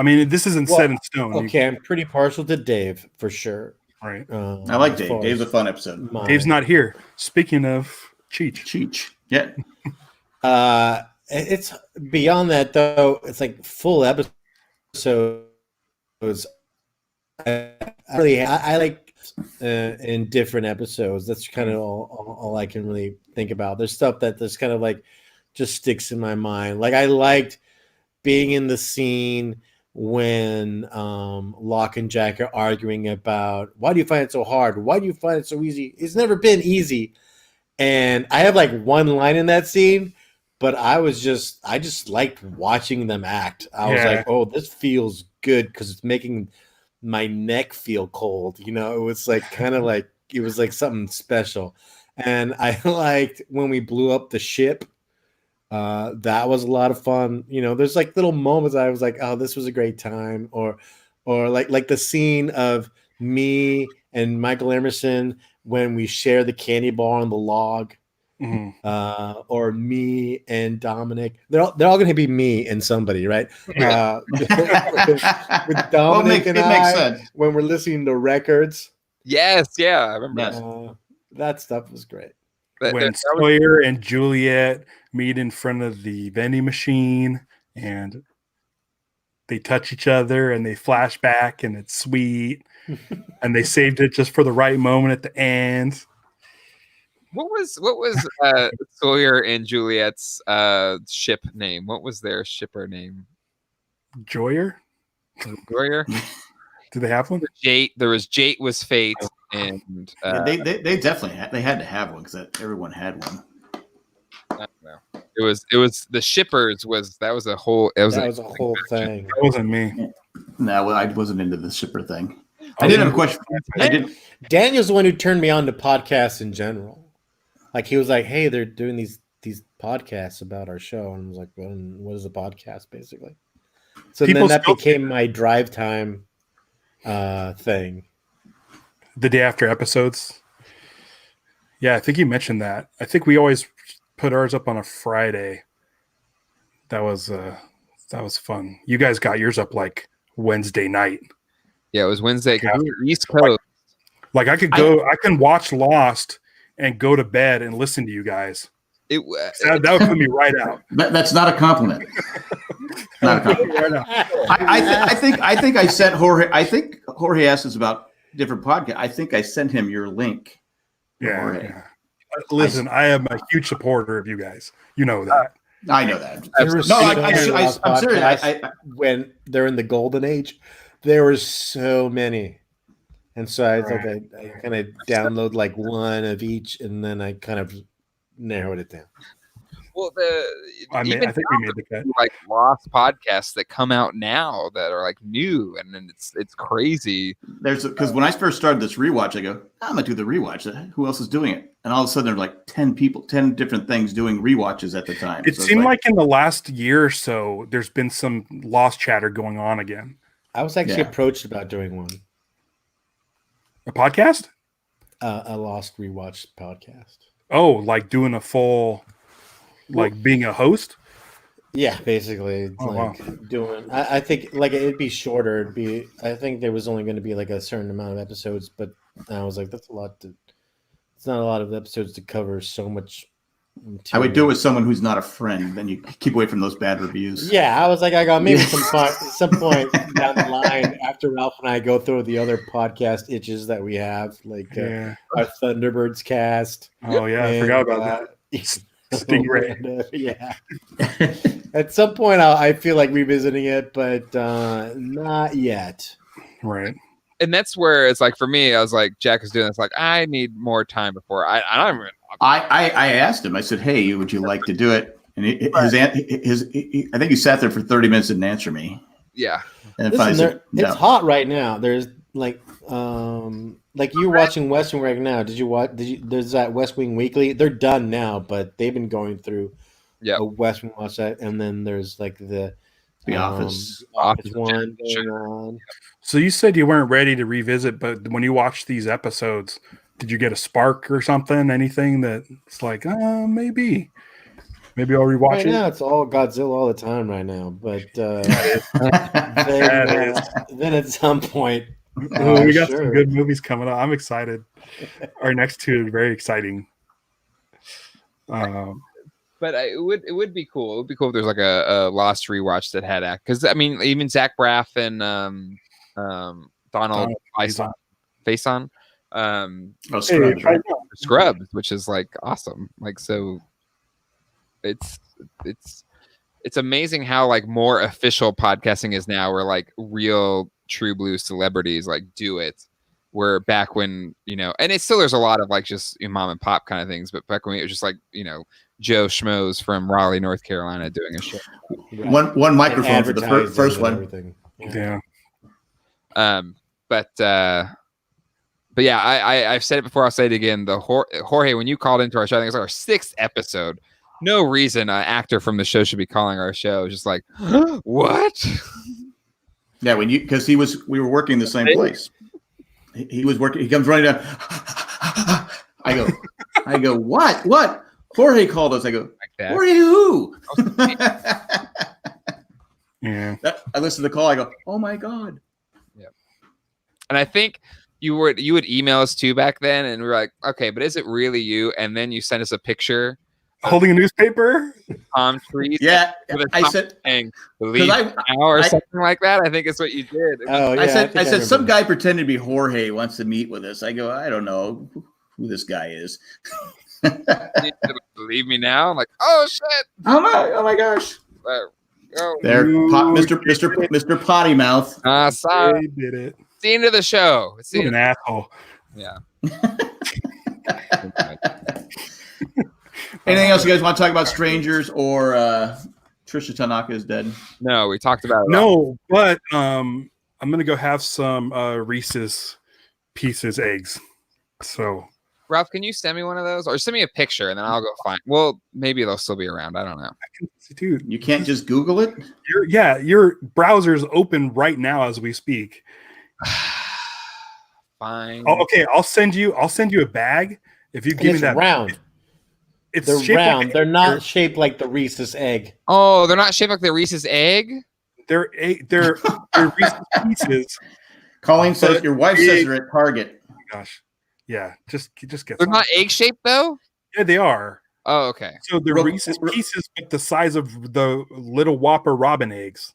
mean, this isn't set in stone. Okay, I'm pretty partial to Dave for sure. Right. I like Dave. Dave's a fun episode. Dave's not here. Speaking of Cheech. Yeah. It's beyond that though. It's like full episodes. I like in different episodes. That's kind of all I can really think about. There's stuff that just kind of like just sticks in my mind. Like I liked being in the scene when Locke and Jack are arguing about why do you find it so hard? Why do you find it so easy? It's never been easy. And I have like one line in that scene, but I just liked watching them act. I was like, oh, this feels good because it's making my neck feel cold. It was like kind of like it was like something special. And I liked when we blew up the ship. That was a lot of fun. There's like little moments I was like, oh, this was a great time. Or like the scene of me and Michael Emerson when we share the candy bar on the log. Mm-hmm. Or me and Dominic. They're all going to be me and somebody, right? With Dominic and I, makes sense. When we're listening to records. Yes, yeah, I remember that stuff was great. When Sawyer and Juliet meet in front of the vending machine and they touch each other and they flash back and it's sweet and they saved it just for the right moment at the end. What was Sawyer and Juliet's ship name? What was their shipper name? Joyer? Joyer? Do they have one? There was Jate was Fate, and they definitely had to have one because everyone had one. I don't know. It was the shippers that was a whole thing. That wasn't me. No, I wasn't into the shipper thing. I did have a question. Daniel's the one who turned me on to podcasts in general. Like he was like, "Hey, they're doing these podcasts about our show," and I was like, well, "What is a podcast, basically?" So then that became my drive time thing. The day after episodes. Yeah, I think you mentioned that. I think we always put ours up on a Friday. That was fun. You guys got yours up like Wednesday night. Yeah, it was Wednesday. East Coast. Like I can watch Lost and go to bed and listen to you guys. That would put me right out. That's not a compliment. Not a compliment. I think I sent Jorge. I think Jorge asked us about different podcasts. I think I sent him your link. Yeah. Listen, I am a huge supporter of you guys. You know that. I know that. I'm serious. When they're in the golden age, there were so many. And so I thought I kind of download like one of each, and then I kind of narrowed it down. Well, I think we made the cut. Like Lost podcasts that come out now that are like new, and then it's crazy. Because when I first started this rewatch, I go, I'm gonna do the rewatch. Who else is doing it? And all of a sudden, there are like 10 different things doing rewatches at the time. It seemed like in the last year or so, there's been some Lost chatter going on again. I was actually approached about doing one. A podcast? A Lost rewatch podcast. Oh, like doing a full. Like being a host? Yeah, basically. Doing. I think like it'd be shorter. I think there was only going to be like a certain amount of episodes, but I was like, that's a lot. It's not a lot of episodes to cover so much material. I would do it with someone who's not a friend. Then you keep away from those bad reviews. Yeah, I was like, I got maybe some point down the line after Ralph and I go through the other podcast itches that we have, like our Thunderbirds cast. Oh yeah, I forgot about that. Stingray. Yeah. At some point, I feel like revisiting it, but not yet. Right. And that's where it's like for me, I was like, Jack is doing this. Like, I need more time before I don't even. I asked him. I said, "Hey, would you like to do it?" And I think he sat there for 30 minutes and didn't answer me. Yeah. And Listen, said, no. It's hot right now. There's like you're watching West Wing right now. Did you watch? There's that West Wing Weekly. They're done now, but they've been going through a West Wing watch that, and then there's like the Office one going on. So you said you weren't ready to revisit, but when you watched these episodes, did you get a spark or something? Anything that's like, maybe I'll rewatch it. Now it's all Godzilla all the time right now, but then at some point. We got some good movies coming up. I'm excited. Our next two are very exciting. But it would be cool. It would be cool if there's like a Lost rewatch that had because I mean even Zach Braff and Donald Faison. Scrubs, which is like awesome. Like so, it's amazing how like more official podcasting is now. Where like real true blue celebrities like do it. Where back when and it's still there's a lot of like just mom and pop kind of things, but back when it was just like Joe Schmoes from Raleigh, North Carolina doing a show. Right. One microphone for the first one. Yeah. But yeah, I've said it before. I'll say it again. The Jorge, when you called into our show, I think it's our 6th episode. No reason an actor from the show should be calling our show. Just like, what? Yeah, because we were working the same place. He was working. He comes running down. I go. What? Jorge called us. I go. Like Jorge who? Yeah. I listened to the call. I go. Oh my god. Yeah. And I think you would email us too back then, and we were like, okay, but is it really you? And then you sent us a picture holding a newspaper, palm trees. Yeah, I said, "Believe now" or something like that. I think it's what you did. Oh, yeah, I said some guy pretended to be Jorge wants to meet with us. I go, I don't know who this guy is. Believe me now. I'm like, oh shit! Oh my gosh! There, Mr. Potty Mouth. Sorry, he did it. It's the end of the show. It's an asshole. Yeah. Anything else you guys want to talk about? Strangers or Trisha Tanaka is dead? No, we talked about it. No, but I'm gonna go have some Reese's Pieces eggs. So Ralph, can you send me one of those, or send me a picture and then I'll go find? Well, maybe they'll still be around. I don't know. Dude, You can't just Google it. Your browser's open right now as we speak. Fine. Oh, okay, I'll send you a bag if you give me that. Round. They're shaped round. like They're not shaped like the Reese's egg. Oh, they're not shaped like the Reese's egg. They're Reese's Pieces. Colleen says your wife says they're at Target. Oh my gosh, yeah, just get. They're some. not egg shaped though. Yeah, they are. Oh, okay. So they're Reese's Pieces, but the size of the little Whopper Robin eggs.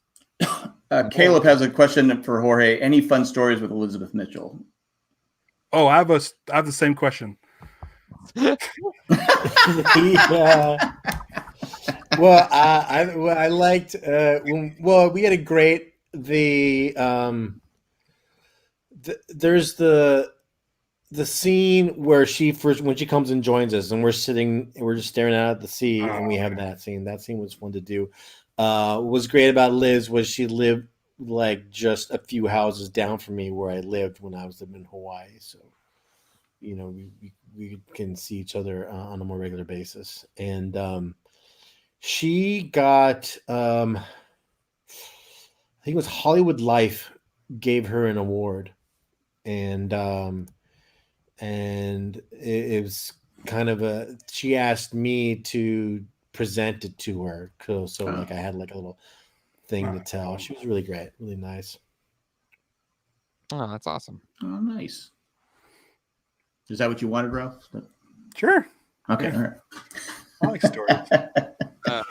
Caleb has a question for Jorge. Any fun stories with Elizabeth Mitchell? Oh, I have the same question. Yeah. Well, I liked. Well, we had a great there's the scene where when she comes and joins us, and we're just staring out at the sea, and we have that scene. That scene was fun to do. What was great about Liz was she lived like just a few houses down from me where I lived when I was living in Hawaii. So, we can see each other on a more regular basis. And she got, I think it was Hollywood Life gave her an award, and it was kind of she asked me to present it to her. So like I had like a little thing to tell. She was really great, really nice. Oh, that's awesome. Oh, nice. Is that what you wanted, Ralph? Sure. Okay. Yeah. All right. I like stories.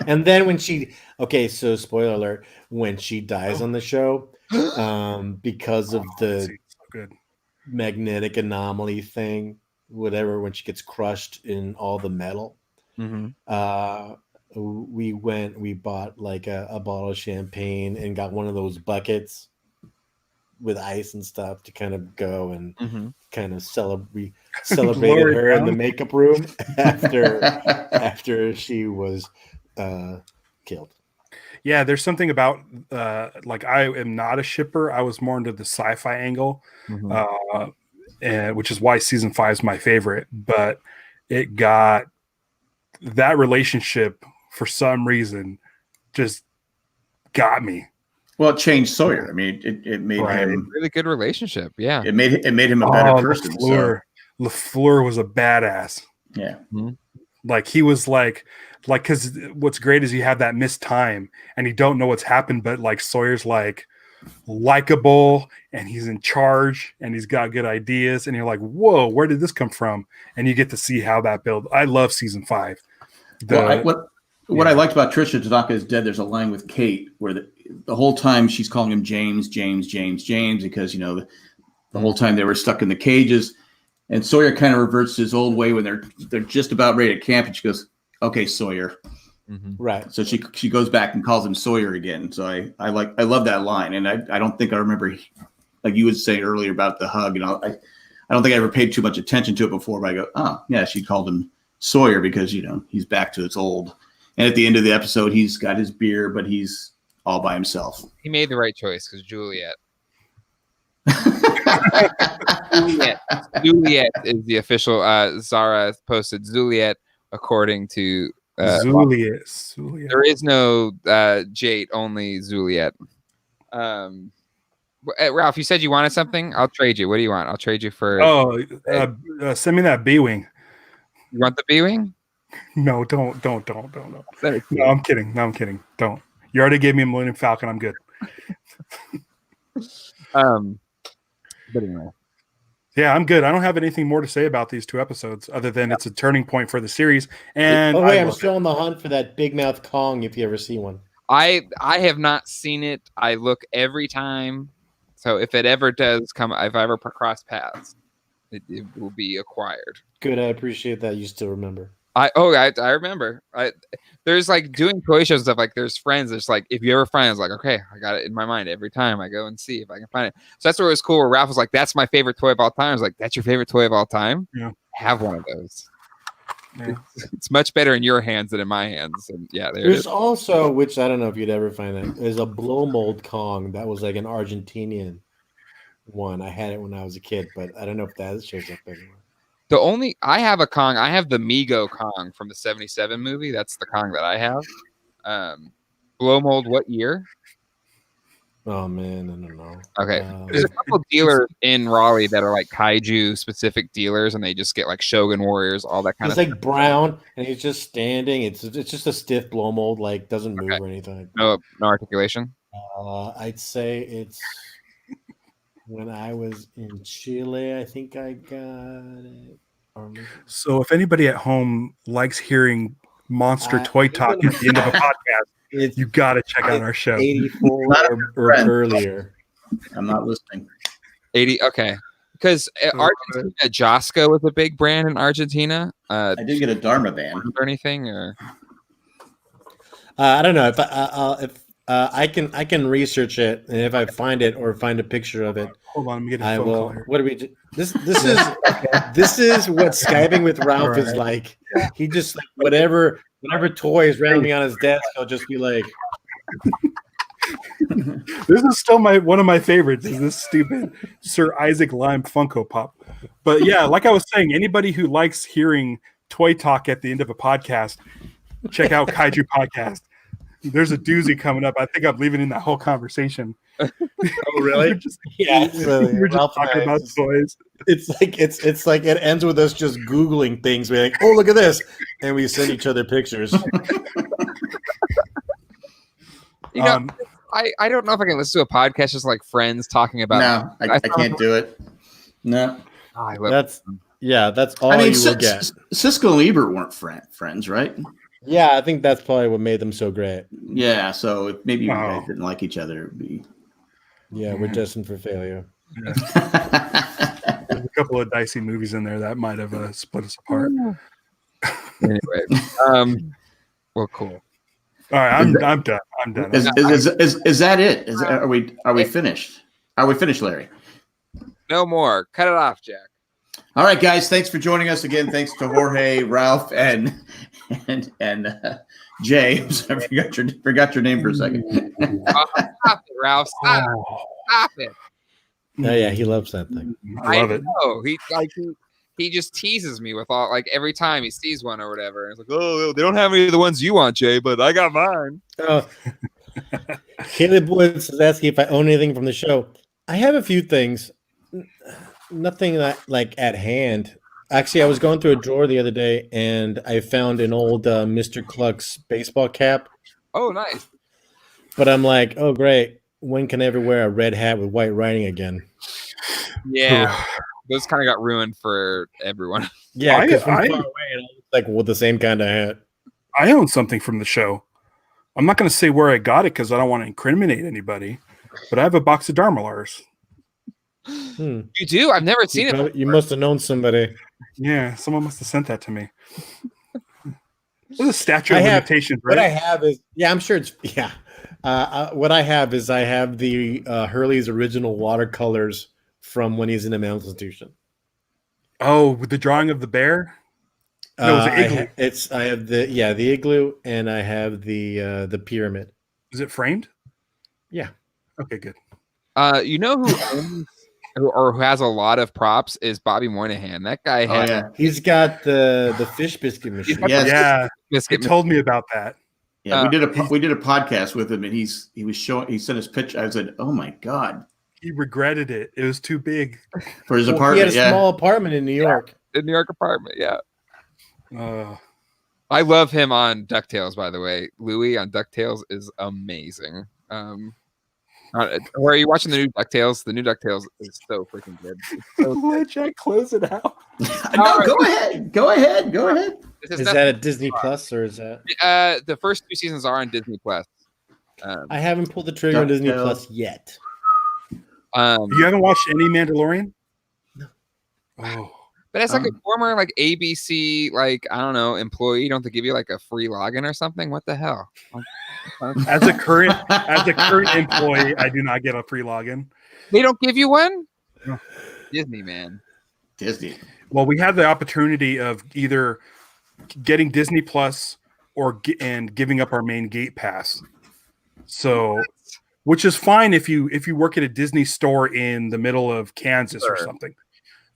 And then so spoiler alert, when she dies on the show, because of the So good. magnetic anomaly thing, whatever, when she gets crushed in all the metal, we bought like a bottle of champagne and got one of those buckets with ice and stuff to kind of go and kind of celebrated her in the makeup room after she was killed. Yeah, there's something about like I am not a shipper. I was more into the sci-fi angle, and which is why season 5 is my favorite. But it got that relationship for some reason just got me. Well, it changed Sawyer. I mean, it made him really good relationship. Yeah, it made him a better person. LaFleur was a badass. Yeah, like he was like because what's great is you have that missed time and you don't know what's happened, but like Sawyer's like likable and he's in charge and he's got good ideas and you're like, whoa, where did this come from? And you get to see how that build. I love season 5. What I liked about Trisha Tanaka is dead. There's a line with Kate where the whole time she's calling him James because the whole time they were stuck in the cages, and Sawyer kind of reverts to his old way when they're just about ready to camp, and she goes, "Okay, Sawyer." Right. So she goes back and calls him Sawyer again. So I love that line, and I don't think I remember, like you would say earlier about the hug. I don't think I ever paid too much attention to it before, but I go, oh yeah, she called him Sawyer because he's back to its old. And at the end of the episode, he's got his beer, but he's all by himself. He made the right choice because Juliet is the official. Zara posted Juliet according to Juliet. There is no Jade, only Juliet. Ralph, you said you wanted something. I'll trade you. What do you want? I'll trade you for. Send me that B-wing. You want the B-wing? No, don't. No, I'm kidding. Don't. You already gave me a Millennium Falcon. I'm good. But anyway. Yeah, I'm good. I don't have anything more to say about these 2 episodes other than it's a turning point for the series. And I'm still on the hunt for that big mouth Kong if you ever see one. I have not seen it. I look every time. So if it ever does come, if I ever cross paths, it will be acquired. Good. I appreciate that. You still remember. I remember. There's like doing toy shows and stuff. Like there's friends. There's like if you ever find, it's like okay, I got it in my mind every time I go and see if I can find it. So that's where it was cool. Where Ralph was like, "That's my favorite toy of all time." I was like, "That's your favorite toy of all time?" Yeah. Have one of those. Yeah. It's much better in your hands than in my hands. And yeah, There's also, which I don't know if you'd ever find that, is a blow mold Kong that was like an Argentinian one. I had it when I was a kid, but I don't know if that shows up anymore. I have a Kong. I have the Mego Kong from the 77 movie. That's the Kong that I have. Blow mold, what year? Oh man, I don't know. Okay. There's a couple dealers in Raleigh that are like kaiju specific dealers, and they just get like Shogun Warriors, all that kind of stuff. stuff. It's like brown, and he's just standing. It's just a stiff blow mold, like doesn't move or anything. No articulation. I'd say it's when I was in Chile. I think I got it. So if anybody at home likes hearing monster toy talk at the end of a podcast, you got to check out our show. 84 or earlier. I'm not listening. 80. Okay. Because Argentina, Josco was a big brand in Argentina. I did get a Dharma band or anything, or I don't know if I can research it, and if I find it or find a picture of it, hold on, let me get a I phone will. call here. What do we do? This is what Skyping with Ralph is like. He just like whatever toy is randomly on his desk, he'll just be like. This is still one of my favorites. Is this stupid Sir Isaac Lime Funko Pop? But yeah, like I was saying, anybody who likes hearing toy talk at the end of a podcast, check out Kaiju Podcast. There's a doozy coming up. I think I'm leaving in that whole conversation. Oh, really? We're just talking about toys. It's like it ends with us just Googling things. We're like, oh, look at this, and we send each other pictures. You know, I don't know if I can listen to a podcast just like friends talking about. No, I can't do it. No, that's all you will get. Siskel and Ebert weren't friends, right? Yeah, I think that's probably what made them so great. Yeah, so maybe you guys didn't like each other. We're destined for failure. Yeah. There's a couple of dicey movies in there that might have split us apart. Anyway, well, cool. All right, I'm done. I'm done. Is that it? Are we finished? Are we finished, Larry? No more. Cut it off, Jack. All right, guys. Thanks for joining us again. Thanks to Jorge, Ralph, and Jay. I forgot your name for a second. Stop it, Ralph. Stop it. Oh yeah, he loves that thing. I love it. Know. He just teases me with all every time he sees one or whatever. And it's like, oh, they don't have any of the ones you want, Jay, but I got mine. Oh. Caleb Woods is asking if I own anything from the show. I have a few things. Nothing that like at hand. Actually, I was going through a drawer the other day and I found an old Mr. Cluck's baseball cap. Oh, nice. But I'm like, oh great. When can I ever wear a red hat with white writing again? Yeah. Those kind of got ruined for everyone. Yeah, because from far away, it looks like with the same kind of hat. I own something from the show. I'm not going to say where I got it because I don't want to incriminate anybody, but I have a box of Dharmalars. You do? I've never seen it. You must have known somebody. Yeah, someone must have sent that to me. There's a statute of limitations, right? What I have is, I'm sure it's, what I have is I have the Hurley's original watercolors from when he's in a mental institution. Oh, with the drawing of the bear? No, it was an igloo. I have the igloo, and I have the pyramid. Is it framed? Yeah. Okay, good. You know who owns who has a lot of props is Bobby Moynihan. That guy he's got the fish biscuit machine. He told me about that. Yeah, we did a podcast with him, and he sent us picture. I said, "Oh my god." He regretted it. It was too big for his apartment. He had a small apartment in New York. In New York apartment, I love him on DuckTales, by the way. Louis on DuckTales is amazing. Where are you watching the new DuckTales? The new DuckTales is so freaking good. Let Jack close it out. No, go ahead. Is that a Disney Plus or is that? The first 2 seasons are on Disney Plus. I haven't pulled the trigger on Disney Plus yet. You haven't watched any Mandalorian? No. Oh. But as like a former ABC employee, don't they give you like a free login or something? What the hell? As a current employee, I do not get a free login. They don't give you one? No. Disney, man. Disney. Well, we had the opportunity of either getting Disney Plus and giving up our main gate pass. So, which is fine if you work at a Disney store in the middle of Kansas or something.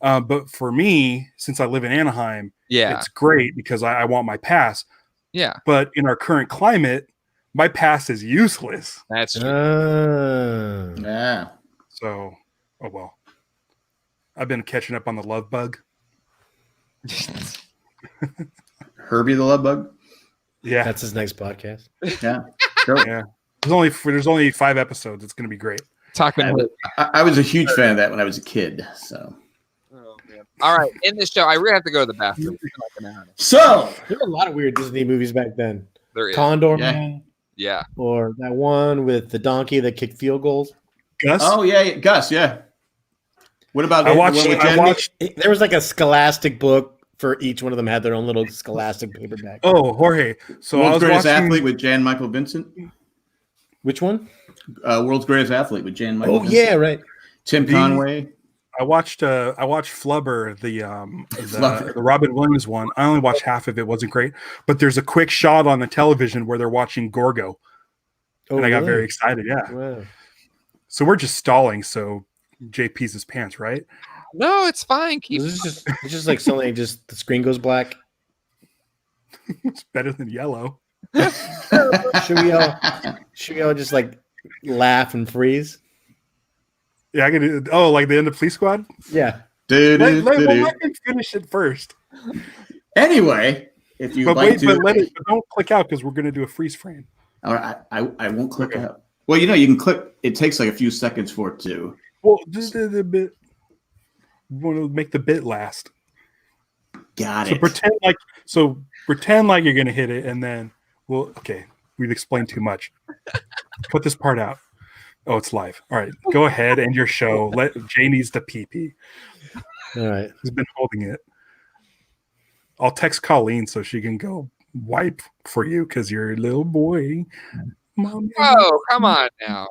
But for me, since I live in Anaheim, it's great because I want my pass. Yeah. But in our current climate, my pass is useless. That's true. Yeah. So, oh well. I've been catching up on the Love Bug. Herbie the Love Bug? Yeah. That's his next podcast. Yeah. Sure. Yeah. There's only 5 episodes. It's going to be great. I was a huge fan of that when I was a kid. So. Oh, man. All right. In this show, I really have to go to the bathroom. So there were a lot of weird Disney movies back then. There is. Condor Man. Yeah. Or that one with the donkey that kicked field goals. Gus? Oh, yeah. Gus, yeah. What about I watched there was like a Scholastic book for each one of them had their own little Scholastic paperback. Oh, Jorge. So World's I was Greatest watching Athlete with Jan Michael Vincent. Which one? World's Greatest Athlete with Jan Michael Vincent. Yeah, right. Tim Conway. I watched Flubber, the Robin Williams one. I only watched half of it. Wasn't great, but there's a quick shot on the television where they're watching Gorgo, and I got very excited. Yeah. Wow. So we're just stalling. So Jay pees his pants, right? No, it's fine. It's just like suddenly just the screen goes black. It's better than yellow. Should we all just like laugh and freeze? Yeah, I can do. Oh, like the end of Police Squad. Yeah. Let me finish it first. Anyway, if you but don't click out because we're going to do a freeze frame. All right, I won't click out. Well, you can click. It takes like a few seconds for it to. Well, just the bit. We want to make the bit last. Got it. Pretend like you're going to hit it, and then we've explained too much. Put this part out. Oh, it's live. All right, go ahead, end your show. Jay needs to pee. All right, he's been holding it. I'll text Colleen so she can go wipe for you because you're a little boy. Mom. Oh, come on now.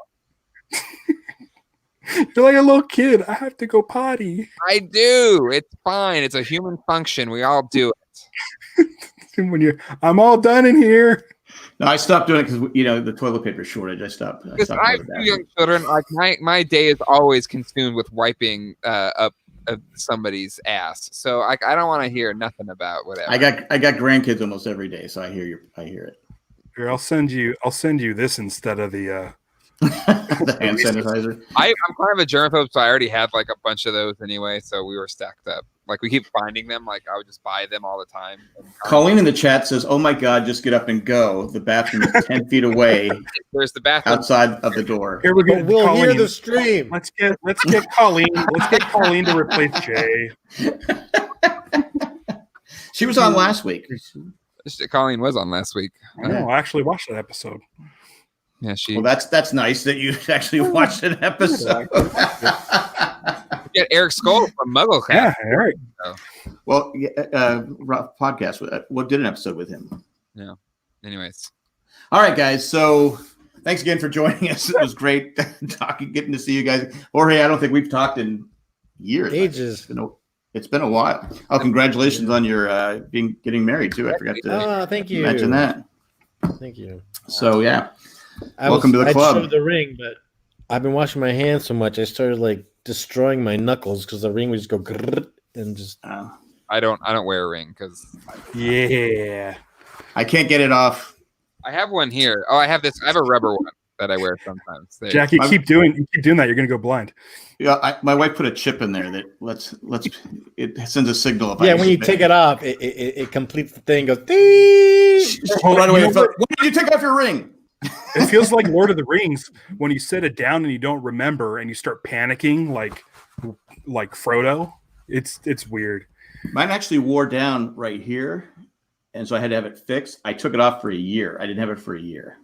You're like a little kid. I have to go potty. I do. It's fine. It's a human function. We all do it. I'm all done in here. No, I stopped doing it because the toilet paper shortage. I stopped. Because I have 2 young children. Like my day is always consumed with wiping up somebody's ass. So I don't want to hear nothing about whatever. I got grandkids almost every day, so I hear it. Here, I'll send you this instead of the the hand sanitizer. I'm kind of a germaphobe, so I already had like a bunch of those anyway. So we were stacked up. Like we keep finding them. Like I would just buy them all the time. Colleen in the chat says, "Oh my God, just get up and go. The bathroom is 10 feet away. There's the bathroom outside of the door." Here we go. We'll Colleen. hear the stream. Let's get Colleen. Let's get Colleen to replace Jay. She was on last week. Colleen was on last week. No, I actually watched that episode. Yeah, Well, that's nice that you actually watched an episode. Get Eric Skoll from MuggleCast. Yeah, Eric. Well, podcast. What did an episode with him? Yeah. Anyways. All right, guys. So thanks again for joining us. It was great getting to see you guys. Jorge, I don't think we've talked in years. Ages. It's been a while. Oh, congratulations on your getting married too. I forgot to thank you. mention that. Thank you. So yeah. Welcome to the club. I showed the ring, but I've been washing my hands so much I started like destroying my knuckles because the ring would just go and just. I don't wear a ring because. Yeah. I can't get it off. I have one here. Oh, I have this. I have a rubber one that I wear sometimes. Jack, you keep doing that. You're gonna go blind. Yeah, my wife put a chip in there that it sends a signal. Yeah, when you take it off, it completes the thing. Goes. Ding! Right away. When did you take off your ring? It feels like Lord of the Rings when you set it down and you don't remember and you start panicking like Frodo. It's weird. Mine actually wore down right here, and so I had to have it fixed. I took it off for a year. I didn't have it for a year.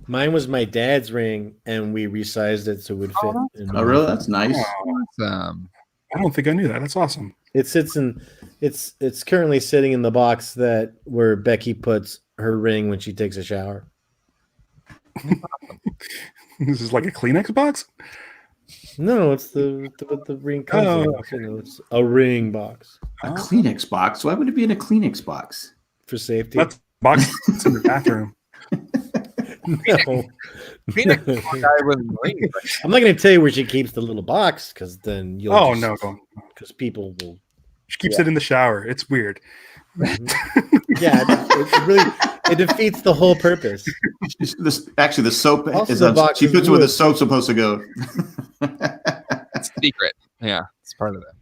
Mine was my dad's ring, and we resized it so it would fit. Oh, really? That's nice. I don't think I knew that. That's awesome. It sits in. It's currently sitting in the box where Becky puts her ring when she takes a shower. This is like a Kleenex box? No, it's the ring comes in. You know, it's a ring box A Kleenex box? Why would it be in a Kleenex box? for safety. That's box in the bathroom. No. Kleenex guy with ring. I'm not going to tell you where she keeps the little box because then you'll. Oh no, don't. Because people will. She keeps it in the shower. It's weird. Yeah, it really it defeats the whole purpose. Actually, the soap Also, is the on. box She is puts it where the wood. soap's supposed to go. It's secret. Yeah, it's part of that.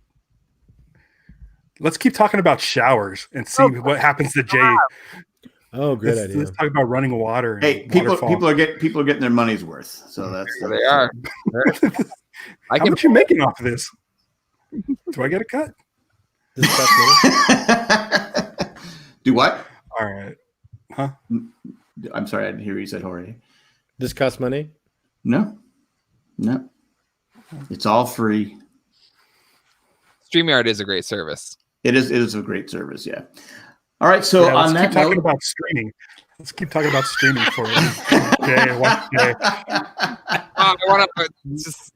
Let's keep talking about showers and see what happens to Jay. Oh, great idea. Let's talk about running water. And Hey, people are getting their money's worth. So that's They are. How much you making off of this? Do I get a cut? Do what? All right. Huh? I'm sorry, I didn't hear you said Jorge. This costs money? No. It's all free. StreamYard is a great service. It is a great service, yeah. All right, so Let's on that keep talking note, about streaming. Let's keep talking about streaming for Jay. Watch Jay. I want to just.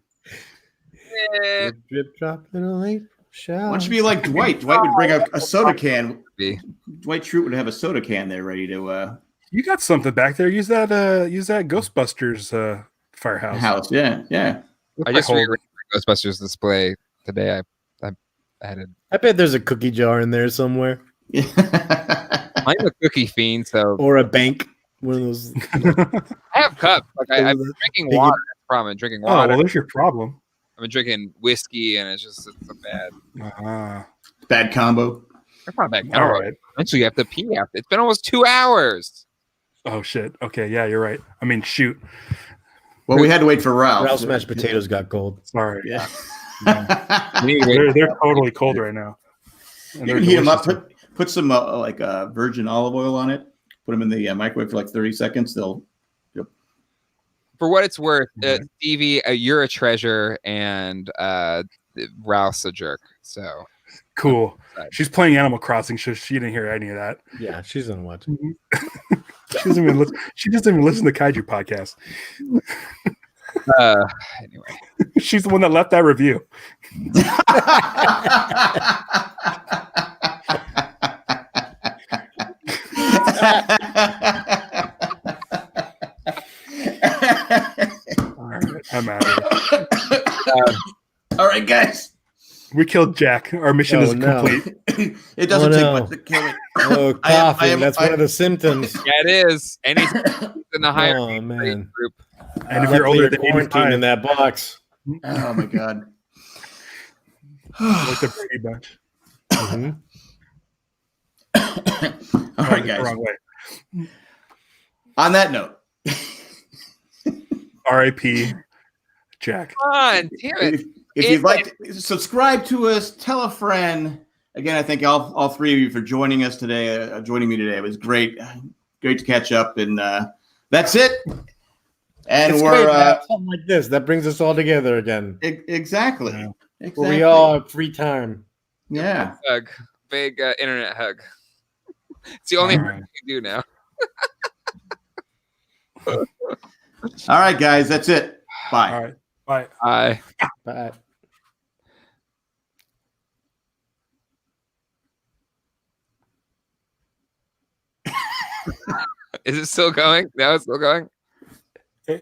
Drip drop in a late shower. why don't you be like Dwight? Dwight would bring a soda can. Be. Dwight Schrute would have a soda can there ready to You got something back there. Use that Ghostbusters firehouse. house. Yeah. I just rearranged my Ghostbusters display today. I added. I bet there's a cookie jar in there somewhere. I'm a cookie fiend, so Or a bank. One of those. I have cups. Like I'm drinking water. That's the problem. I'm drinking Oh, water. well, there's your problem. I've been drinking whiskey, and it's a bad. Bad combo. It's not a bad. All right. Eventually, you have to pee after. It's been almost 2 hours. Oh shit. Okay, yeah, you're right. I mean, shoot. Well, we had to wait for Ralph. Ralph's mashed potatoes got cold. Sorry. Yeah. They're totally cold right now. And You they're can heat them up. delicious. Put some virgin olive oil on it. Put them in the microwave for like 30 seconds. They'll. For what it's worth, Okay. Stevie, you're a treasure, and Ralph's a jerk. So Cool. She's playing Animal Crossing, so she didn't hear any of that. Yeah, she's gonna watch. She doesn't even listen. She doesn't even listen to Kaiju podcast. anyway, She's the one that left that review. All right, I'm out of here. All right, guys. We killed Jack. Our mission Oh, is no. complete. It doesn't Oh, take no. much to kill it. Oh, I am- coughing. That's one of the symptoms. yeah, it is. And he's in the higher Oh man. group. And if you're Luckily, older you're than quarantined 85, in that box. Oh my god. like the Brady Bunch. Mhm. All right, The guys. wrong way. On that note, R.I.P. Jack. Come on, damn it. if you'd like to subscribe to us, tell a friend. Again, I thank all three of you for joining us today. Joining me today, it was great to catch up, and that's it. And It's we're great to have something like this that brings us all together again. exactly. Yeah. Exactly. Where we all have free time. Yeah. Hug. Big internet hug. It's the only All hug right. you can do now. All right, guys, that's it. Bye. All right. Bye. Bye. Bye. Is it still going? Now it's still going? Yeah.